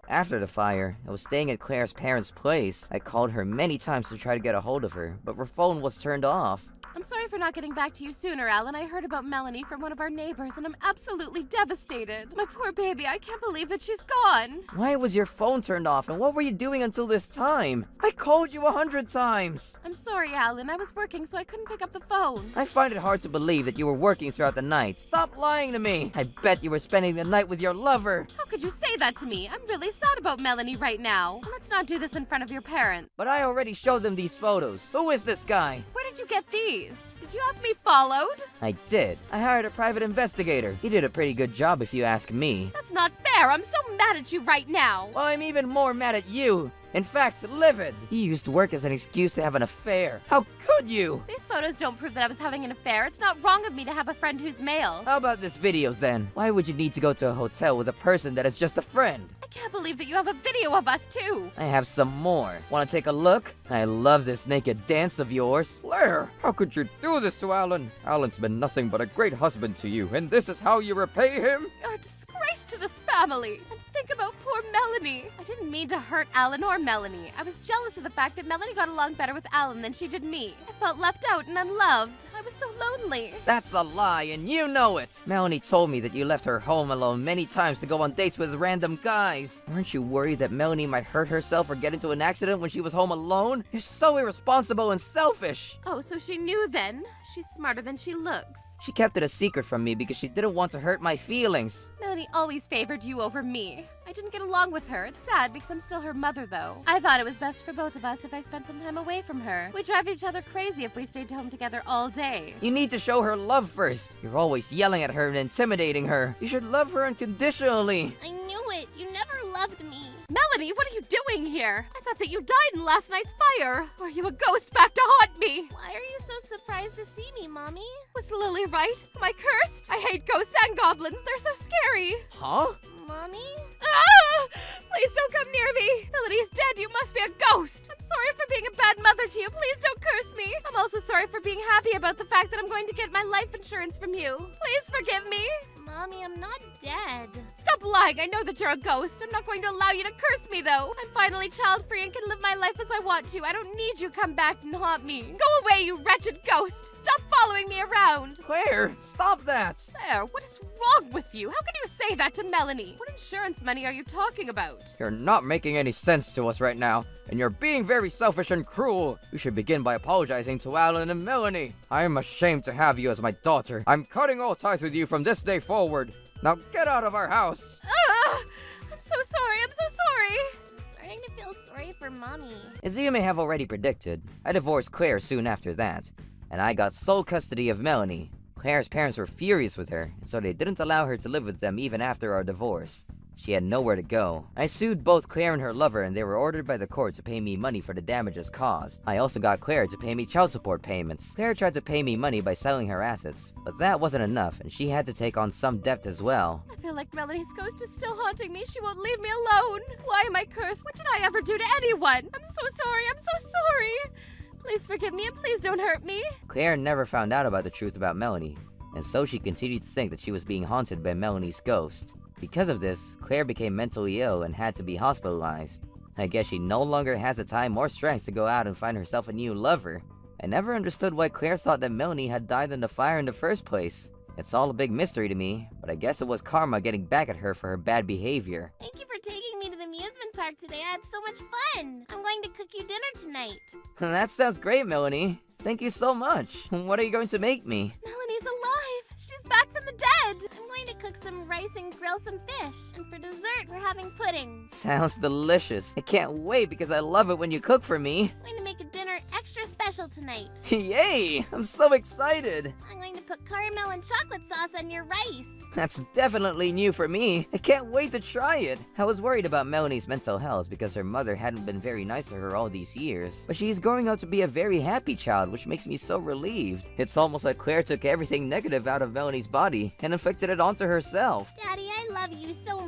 After the fire, I was staying at Claire's parents' place. I called her many times to try to get a hold of her, but her phone was turned off. I'm sorry for not getting back to you sooner, Alan. I heard about Melanie from one of our neighbors, and I'm absolutely devastated. My poor baby, I can't believe that she's gone. Why was your phone turned off, and what were you doing until this time? I called you 100 times! I'm sorry, Alan. I was working, so I couldn't pick up the phone. I find it hard to believe that you were working throughout the night. Stop lying to me! I bet you were spending the night with your lover! How could you say that to me? I'm really sad about Melanie right now. Let's not do this in front of your parents. But I already showed them these photos. Who is this guy? Where did you get these? Did you have me followed? I did. I hired a private investigator. He did a pretty good job if you ask me. That's not fair. I'm so mad at you right now. Well, I'm even more mad at you. In fact, livid. You used work as an excuse to have an affair. How could you? These photos don't prove that I was having an affair. It's not wrong of me to have a friend who's male. How about this videos then? Why would you need to go to a hotel with a person that is just a friend? I can't believe that you have a video of us too. I have some more. Want to take a look? I love this naked dance of yours. Claire, how could you do this to Alan? Alan's been nothing but a great husband to you, and this is how you repay him? You're a disgrace to this family. And think about poor Melanie. I didn't mean to hurt Alan or Melanie. I was jealous of the fact that Melanie got along better with Alan than she did me. I felt left out and unloved. I was so lonely. That's a lie, and you know it. Melanie told me that you left her home alone many times to go on dates with random guys. Aren't you worried that Melanie might hurt herself or get into an accident when she was home alone? You're so irresponsible and selfish. Oh, so she knew then? She's smarter than she looks. She kept it a secret from me because she didn't want to hurt my feelings. Melanie always favored you over me. I didn't get along with her. It's sad because I'm still her mother, though. I thought it was best for both of us if I spent some time away from her. We'd drive each other crazy if we stayed home together all day. You need to show her love first. You're always yelling at her and intimidating her. You should love her unconditionally. I knew it. You never loved me. Melanie, what are you doing here? I thought that you died in last night's fire. Or are you a ghost back to haunt me? Why are you so surprised to see me, Mommy? Was Lily right? Am I cursed? I hate ghosts and goblins. They're so scary. Huh? Mommy? Ah! Please don't come near me. Melody's dead. You must be a ghost. I'm sorry for being a bad mother to you. Please don't curse me. I'm also sorry for being happy about the fact that I'm going to get my life insurance from you. Please forgive me. Mommy, I'm not dead. Stop lying. I know that you're a ghost. I'm not going to allow you to curse me, though. I'm finally child-free and can live my life as I want to. I don't need you to come back and haunt me. Go away, you wretched ghost. Stop following me around. Claire, stop that. Claire, what is wrong with you? How can you say that to Melanie? What insurance money are you talking about? You're not making any sense to us right now, and you're being very selfish and cruel. You should begin by apologizing to Alan and Melanie. I am ashamed to have you as my daughter. I'm cutting all ties with you from this day forward. Now get out of our house. I'm so sorry. I'm so sorry. I'm starting to feel sorry for Mommy. As you may have already predicted, I divorced Claire soon after that, and I got sole custody of Melanie. Claire's parents were furious with her, so they didn't allow her to live with them even after our divorce. She had nowhere to go. I sued both Claire and her lover, and they were ordered by the court to pay me money for the damages caused. I also got Claire to pay me child support payments. Claire tried to pay me money by selling her assets, but that wasn't enough, and she had to take on some debt as well. I feel like Melanie's ghost is still haunting me. She won't leave me alone. Why am I cursed? What did I ever do to anyone? I'm so sorry. I'm so sorry. Please forgive me and please don't hurt me. Claire never found out about the truth about Melanie, and so she continued to think that she was being haunted by Melanie's ghost. Because of this, Claire became mentally ill and had to be hospitalized. I guess she no longer has the time or strength to go out and find herself a new lover. I never understood why Claire thought that Melanie had died in the fire in the first place. It's all a big mystery to me, but I guess it was karma getting back at her for her bad behavior. Thank you for taking me to the amusement park today. I had so much fun. I'm going to cook you dinner tonight. That sounds great, Melanie. Thank you so much. What are you going to make me? Melanie's alive. She's back from the dead. I'm going to cook some rice and grill some fish. And for dessert, we're having pudding. Sounds delicious. I can't wait because I love it when you cook for me. I'm going to make a dinner extra special tonight. Yay! I'm so excited. I'm going to put caramel and chocolate sauce on your rice. That's definitely new for me. I can't wait to try it. I was worried about Melanie's mental health because her mother hadn't been very nice to her all these years. But she's growing up to be a very happy child, which makes me so relieved. It's almost like Claire took everything negative out of Melanie's body and inflicted it onto herself. Daddy, I love you so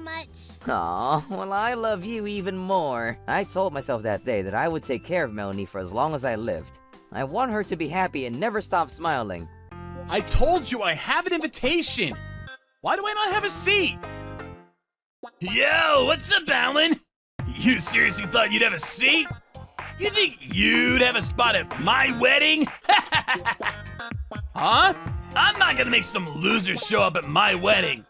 Aw, well, I love you even more. I told myself that day that I would take care of Melanie for as long as I lived. I want her to be happy and never stop smiling. I told you I have an invitation. Why do I not have a seat? Yo, what's up, Alan? You seriously thought you'd have a seat? You think you'd have a spot at my wedding? Huh? I'm not gonna make some loser show up at my wedding.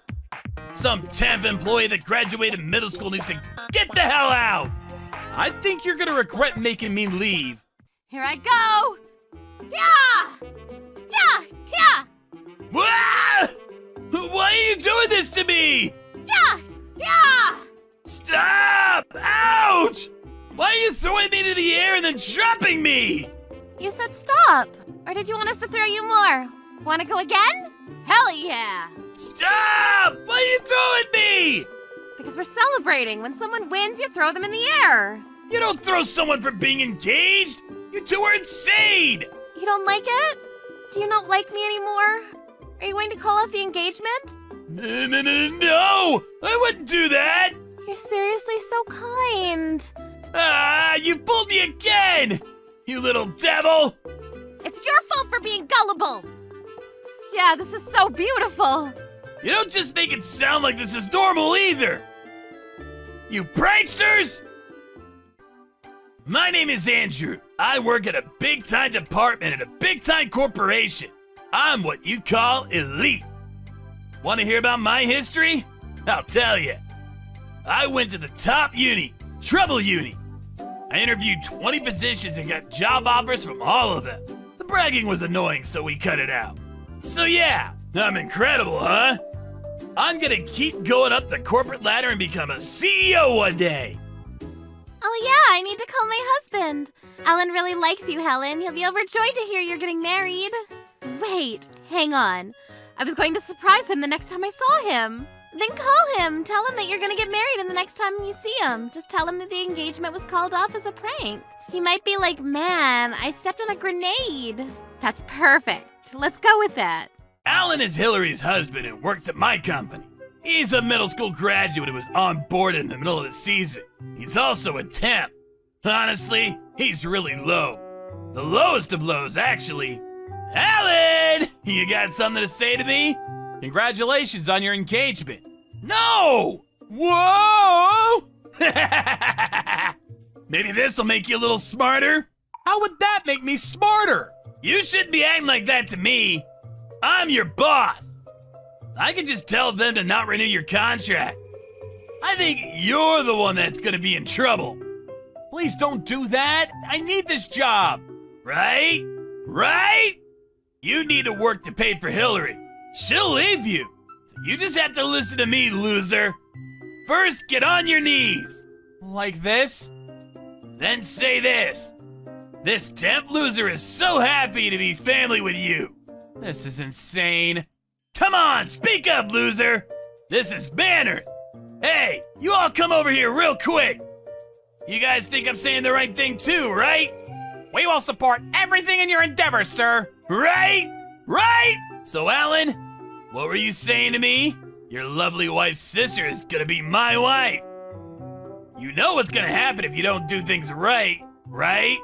Some temp employee that graduated middle school needs to get the hell out. I think you're gonna regret making me leave. Here I go! Yeah! Yeah! Yeah! Wah! Why are you doing this to me? Yeah! Yeah! Stop! Ouch! Why are you throwing me into the air and then dropping me? You said stop. Or did you want us to throw you more? Want to go again? Hell yeah! Stop! Why are you throwing me? Because we're celebrating. When someone wins, you throw them in the air. You don't throw someone for being engaged! You two are insane! You don't like it? Do you not like me anymore? Are you going to call off the engagement? No! I wouldn't do that! You're seriously so kind. Ah, you fooled me again! You little devil! It's your fault for being gullible. Yeah, this is so beautiful. You don't just make it sound like this is normal either! You pranksters! My name is Andrew. I work at a big-time department at a big-time corporation. I'm what you call elite. Want to hear about my history? I'll tell you. I went to the top uni, Trouble Uni. I interviewed 20 positions and got job offers from all of them. The bragging was annoying, so we cut it out. So yeah, I'm incredible, huh? I'm gonna keep going up the corporate ladder and become a CEO one day. Oh yeah, I need to call my husband. Alan really likes you, Helen. He'll be overjoyed to hear you're getting married. Wait, hang on. I was going to surprise him the next time I saw him. Then call him. Tell him that you're gonna get married and the next time you see him. Just tell him that the engagement was called off as a prank. He might be like, man, I stepped on a grenade. That's perfect. Let's go with that. Alan is Hillary's husband and works at my company. He's a middle school graduate who was on board in the middle of the season. He's also a temp. Honestly, he's really low. The lowest of lows, actually. Alan! You got something to say to me? Congratulations on your engagement. No! Whoa! Maybe this'll make you a little smarter? How would that make me smarter? You shouldn't be acting like that to me. I'm your boss. I can just tell them to not renew your contract. I think you're the one that's gonna be in trouble. Please don't do that. I need this job. Right? Right? You need to work to pay for Hillary. She'll leave you. So you just have to listen to me, loser. First, get on your knees. Like this? Then say this. This temp loser is so happy to be family with you. This is insane. Come on, speak up, loser. This is Banners. Hey, you all come over here real quick. You guys think I'm saying the right thing too, right? We will support everything in your endeavors, sir. Right? Right? So, Alan, what were you saying to me? Your lovely wife's sister is gonna be my wife. You know what's gonna happen if you don't do things right, right?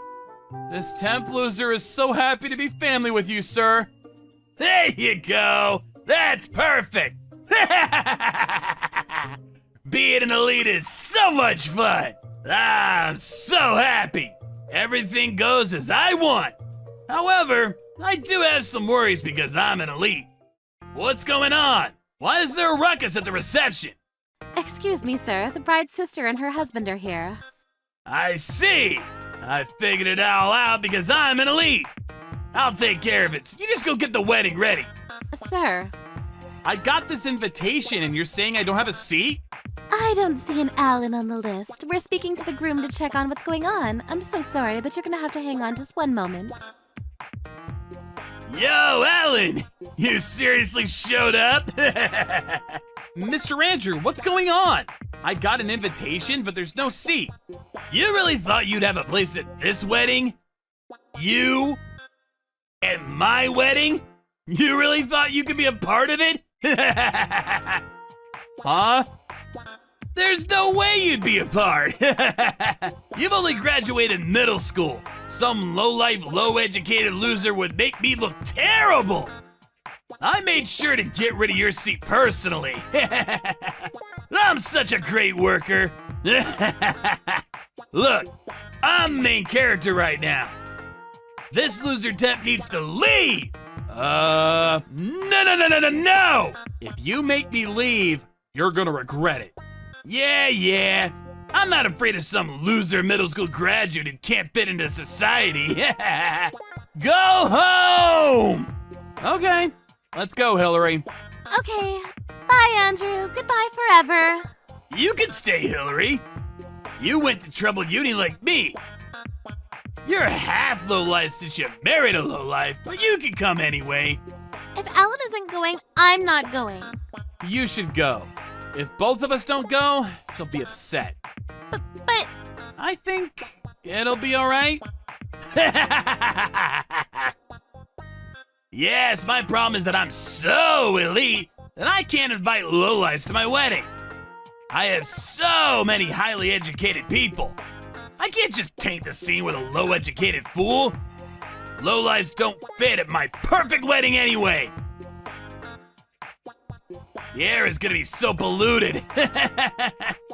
This temp loser is so happy to be family with you, sir. There you go. That's perfect. Being an elite is so much fun. I'm so happy. Everything goes as I want. However, I do have some worries because I'm an elite. What's going on? Why is there a ruckus at the reception? Excuse me, sir. The bride's sister and her husband are here. I see. I figured it all out because I'm an elite. I'll take care of it. So you just go get the wedding ready. Sir, I got this invitation and you're saying I don't have a seat? I don't see an Alan on the list. We're speaking to the groom to check on what's going on. I'm so sorry, but you're gonna have to hang on just one moment. Yo, Alan! You seriously showed up? Mr. Andrew, what's going on? I got an invitation, but there's no seat. You really thought you'd have a place at this wedding? You? At my wedding? You really thought you could be a part of it? Huh? There's no way you'd be a part. You've only graduated middle school. Some low-life, low-educated loser would make me look terrible. I made sure to get rid of your seat personally. I'm such a great worker. Look, I'm the main character right now. This loser temp needs to leave. No. If you make me leave, you're gonna regret it. Yeah. I'm not afraid of some loser middle school graduate who can't fit into society. Go home! Okay, let's go, Hillary. Okay. Bye, Andrew. Goodbye forever. You can stay, Hillary. You went to troubled uni like me. You're half lowlife since you married a lowlife, but you can come anyway. If Alan isn't going, I'm not going. You should go. If both of us don't go, she'll be upset. But I think it'll be all right. Yes, my problem is that I'm so elite that I can't invite lowlifes to my wedding. I have so many highly educated people. I can't just taint the scene with a low-educated fool. Lowlifes don't fit at my perfect wedding anyway. The air is gonna be so polluted.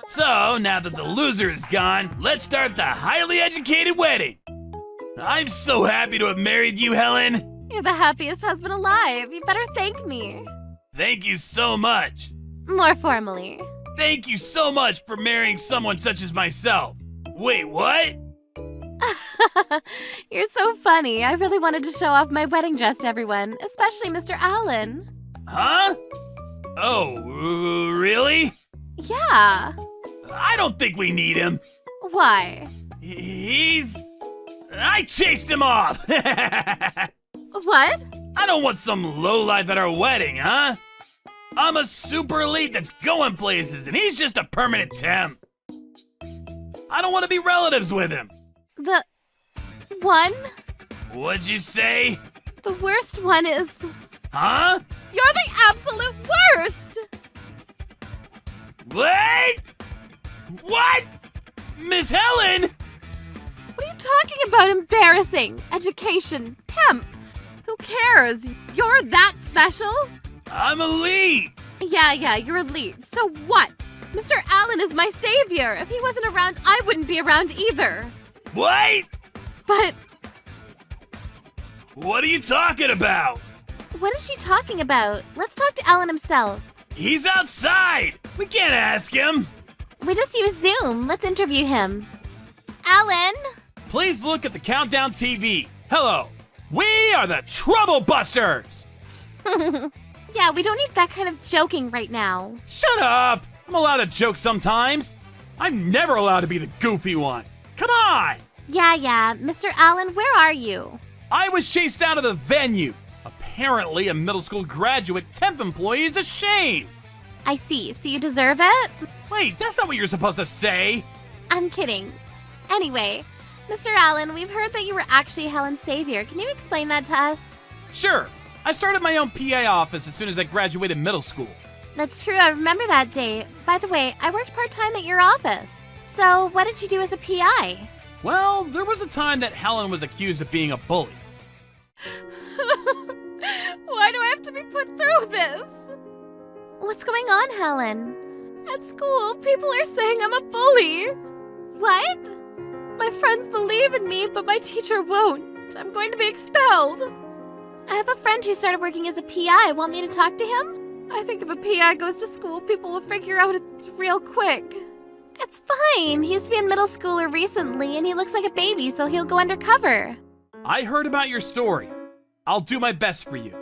So, now that the loser is gone, let's start the highly educated wedding. I'm so happy to have married you, Helen. You're the happiest husband alive. You better thank me. Thank you so much. More formally. Thank you so much for marrying someone such as myself. Wait, what? You're so funny. I really wanted to show off my wedding dress to everyone, especially Mr. Allen. Huh? Oh, really? Yeah. I don't think we need him. Why? I chased him off! What? I don't want some lowlife at our wedding, huh? I'm a super elite that's going places, and he's just a permanent temp. I don't want to be relatives with him. The one? What'd you say? The worst one is... Huh? You're the absolute worst! Wait! What? Miss Helen? What are you talking about? Embarrassing. Education. Temp. Who cares? You're that special? I'm elite. Yeah, you're elite. So what? Mr. Allen is my savior. If he wasn't around, I wouldn't be around either. What? But What are you talking about? what is she talking about? Let's talk to Alan himself. He's outside. We can't ask him. We just use Zoom. Let's interview him. Alan? Please look at the Countdown TV. Hello. We are the Trouble Busters. Yeah, we don't need that kind of joking right now. Shut up. I'm allowed to joke sometimes. I'm never allowed to be the goofy one. Come on. Yeah, Mr. Allen, where are you? I was chased out of the venue. Apparently, a middle school graduate temp employee is a shame. I see, so you deserve it? Wait, that's not what you're supposed to say. I'm kidding. Anyway, Mr. Allen, we've heard that you were actually Helen's savior. Can you explain that to us? Sure. I started my own PA office as soon as I graduated middle school. That's true, I remember that day. By the way, I worked part-time at your office. So, what did you do as a PI? Well, there was a time that Helen was accused of being a bully. why do I have to be put through this? What's going on, Helen? At school, people are saying I'm a bully. What? My friends believe in me, but my teacher won't. I'm going to be expelled. I have a friend who started working as a PI. Want me to talk to him? I think if a PI goes to school, people will figure out it's real quick. It's fine. He used to be a middle schooler recently, and he looks like a baby, so he'll go undercover. I heard about your story. I'll do my best for you.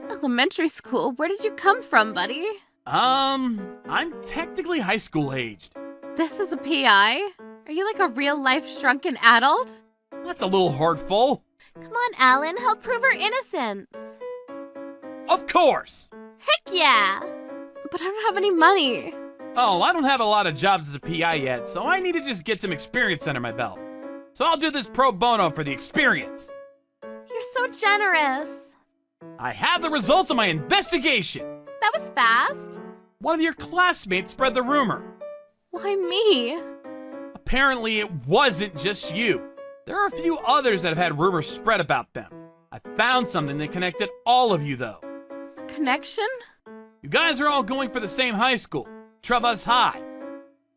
Elementary school? Where did you come from, buddy? I'm technically high school aged. This is a PI? Are you like a real-life shrunken adult? That's a little hurtful. Come on, Alan. Help prove her innocence. Of course. Heck yeah! But I don't have any money. Oh, I don't have a lot of jobs as a PI yet, so I need to just get some experience under my belt. So I'll do this pro bono for the experience. You're so generous. I have the results of my investigation. That was fast. One of your classmates spread the rumor. Why me? Apparently, it wasn't just you. There are a few others that have had rumors spread about them. I found something that connected all of you, though. Connection? You guys are all going for the same high school, Trubus High.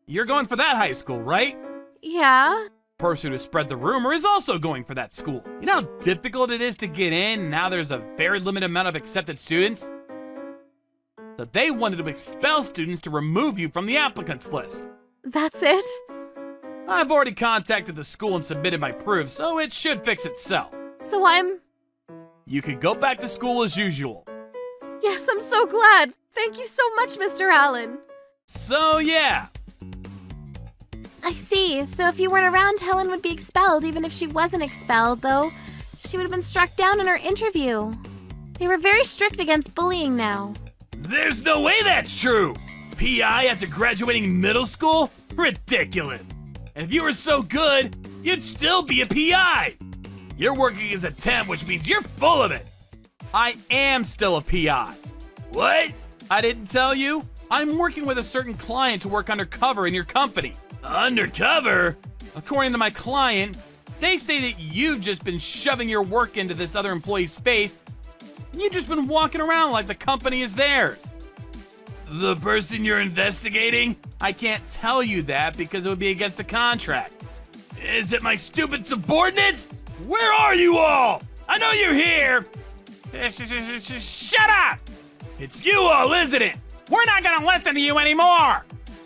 You're going for that high school, right? Yeah. The person who spread the rumor is also going for that school. You know how difficult it is to get in, and now there's a very limited amount of accepted students? So they wanted to expel students to remove you from the applicants list. That's it? I've already contacted the school and submitted my proof, so it should fix itself. So You could go back to school as usual. Yes, I'm so glad. Thank you so much, Mr. Allen. So yeah, I see. So if you weren't around, Helen would be expelled, even if she wasn't expelled, though. She would have been struck down in her interview. They were very strict against bullying now. there's no way that's true. PI after graduating middle school? Ridiculous. And if you were so good, you'd still be a PI. You're working as a temp, which means you're full of it. I am still a PI. What? I didn't tell you? I'm working with a certain client to work undercover in your company. Undercover? According to my client, they say that you've just been shoving your work into this other employee's space, and you've just been walking around like the company is theirs. The person you're investigating? I can't tell you that because it would be against the contract. Is it my stupid subordinates? Where are you all? I know you're here. Shut up! It's you all, isn't it? We're not gonna listen to you anymore!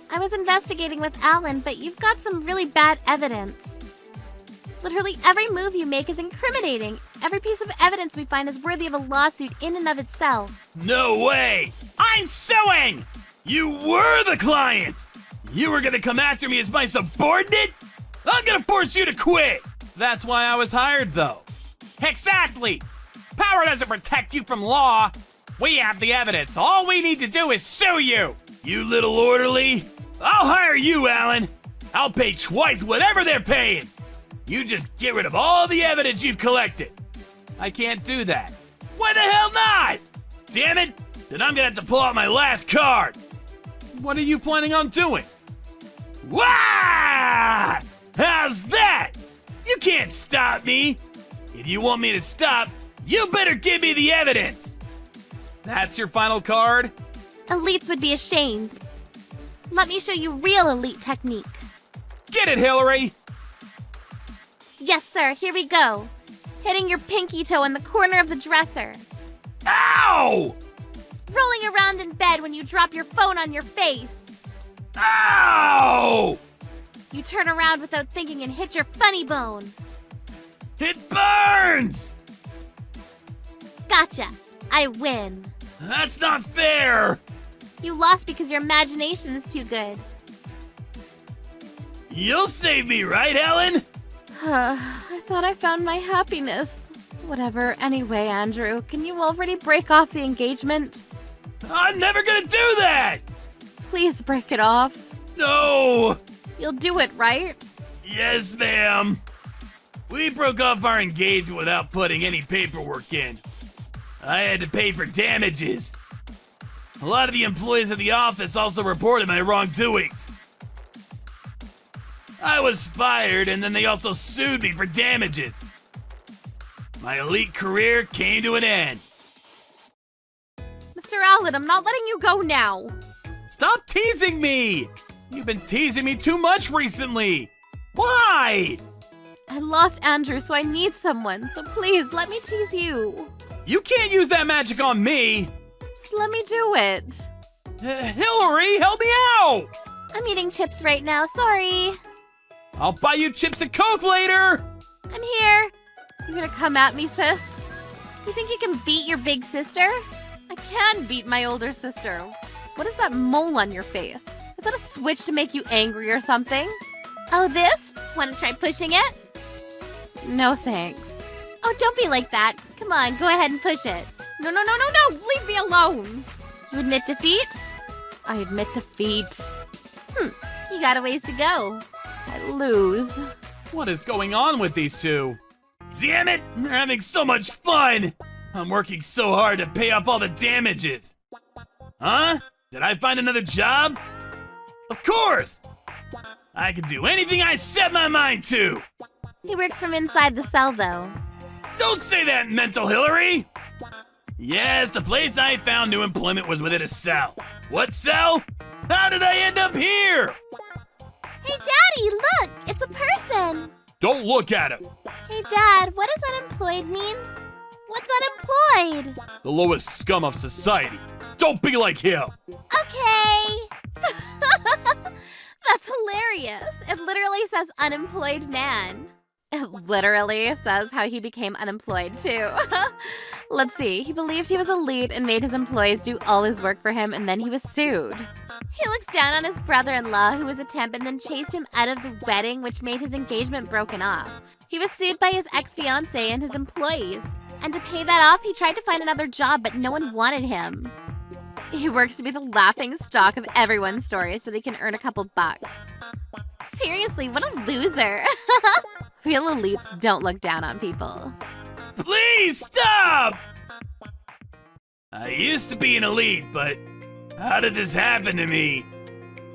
I was investigating with Alan, but you've got some really bad evidence. Literally every move you make is incriminating. Every piece of evidence we find is worthy of a lawsuit in and of itself. No way! I'm suing! You were the client! You were gonna come after me as my subordinate? I'm gonna force you to quit! That's why I was hired, though. Exactly! Power doesn't protect you from law. We have the evidence. All we need to do is sue you! You little orderly! I'll hire you, Alan! I'll pay twice whatever they're paying! You just get rid of all the evidence you've collected. I can't do that. Why the hell not? Damn it! Then I'm gonna have to pull out my last card. What are you planning on doing? Wah! How's that? You can't stop me. If you want me to stop, you better give me the evidence. That's your final card? Elites would be ashamed. Let me show you real elite technique. Get it, Hillary! Yes, sir. Here we go. Hitting your pinky toe in the corner of the dresser. Ow! Rolling around in bed when you drop your phone on your face. Ow! You turn around without thinking and hit your funny bone. It burns! Gotcha. I win. That's not fair! You lost because your imagination is too good. You'll save me, right, Helen? I thought I found my happiness. Whatever. Anyway, Andrew, can you already break off the engagement? I'm never gonna do that! Please break it off. No! You'll do it, right? Yes, ma'am. We broke off our engagement without putting any paperwork in. I had to pay for damages. A lot of the employees at the office also reported my wrongdoings. I was fired, and then they also sued me for damages. My elite career came to an end. Mr. Allen, I'm not letting you go now. Stop teasing me! You've been teasing me too much recently. Why? I lost Andrew, so I need someone. So please, let me tease you. You can't use that magic on me. Just let me do it. Hillary, help me out! I'm eating chips right now. Sorry. I'll buy you chips and Coke later! I'm here. You gonna come at me, sis? You think you can beat your big sister? I can beat my older sister. What is that mole on your face? Is that a switch to make you angry or something? Oh, this? Wanna try pushing it? No, thanks. Oh, don't be like that. Come on, go ahead and push it. No, no, no, no, no! Leave me alone! You admit defeat? I admit defeat. You got a ways to go. I lose. What is going on with these two? Damn it! They're having so much fun! I'm working so hard to pay off all the damages. Huh? Did I find another job? Of course! I can do anything I set my mind to. He works from inside the cell, though. Don't say that, Mental Hillary! Yes, the place I found new employment was within a cell. What cell? How did I end up here? Hey, Daddy, look! It's a person! Don't look at him. Hey, Dad, what does unemployed mean? What's unemployed? The lowest scum of society. Don't be like him. Okay! That's hilarious. It literally says unemployed man. It literally says how he became unemployed, too. Let's see. He believed he was elite and made his employees do all his work for him, and then he was sued. He looks down on his brother-in-law, who was a temp, and then chased him out of the wedding, which made his engagement broken off. He was sued by his ex-fiancée and his employees. And to pay that off, he tried to find another job, but no one wanted him. He works to be the laughing stock of everyone's story so they can earn a couple bucks. Seriously, what a loser. Real elites don't look down on people. Please stop! I used to be an elite, but how did this happen to me?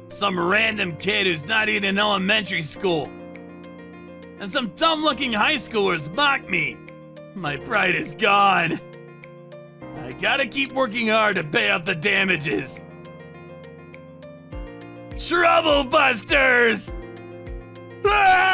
Some random kid who's not even in elementary school. And some dumb-looking high schoolers mock me. My pride is gone. I gotta keep working hard to pay off the damages. Trouble Busters! Ah!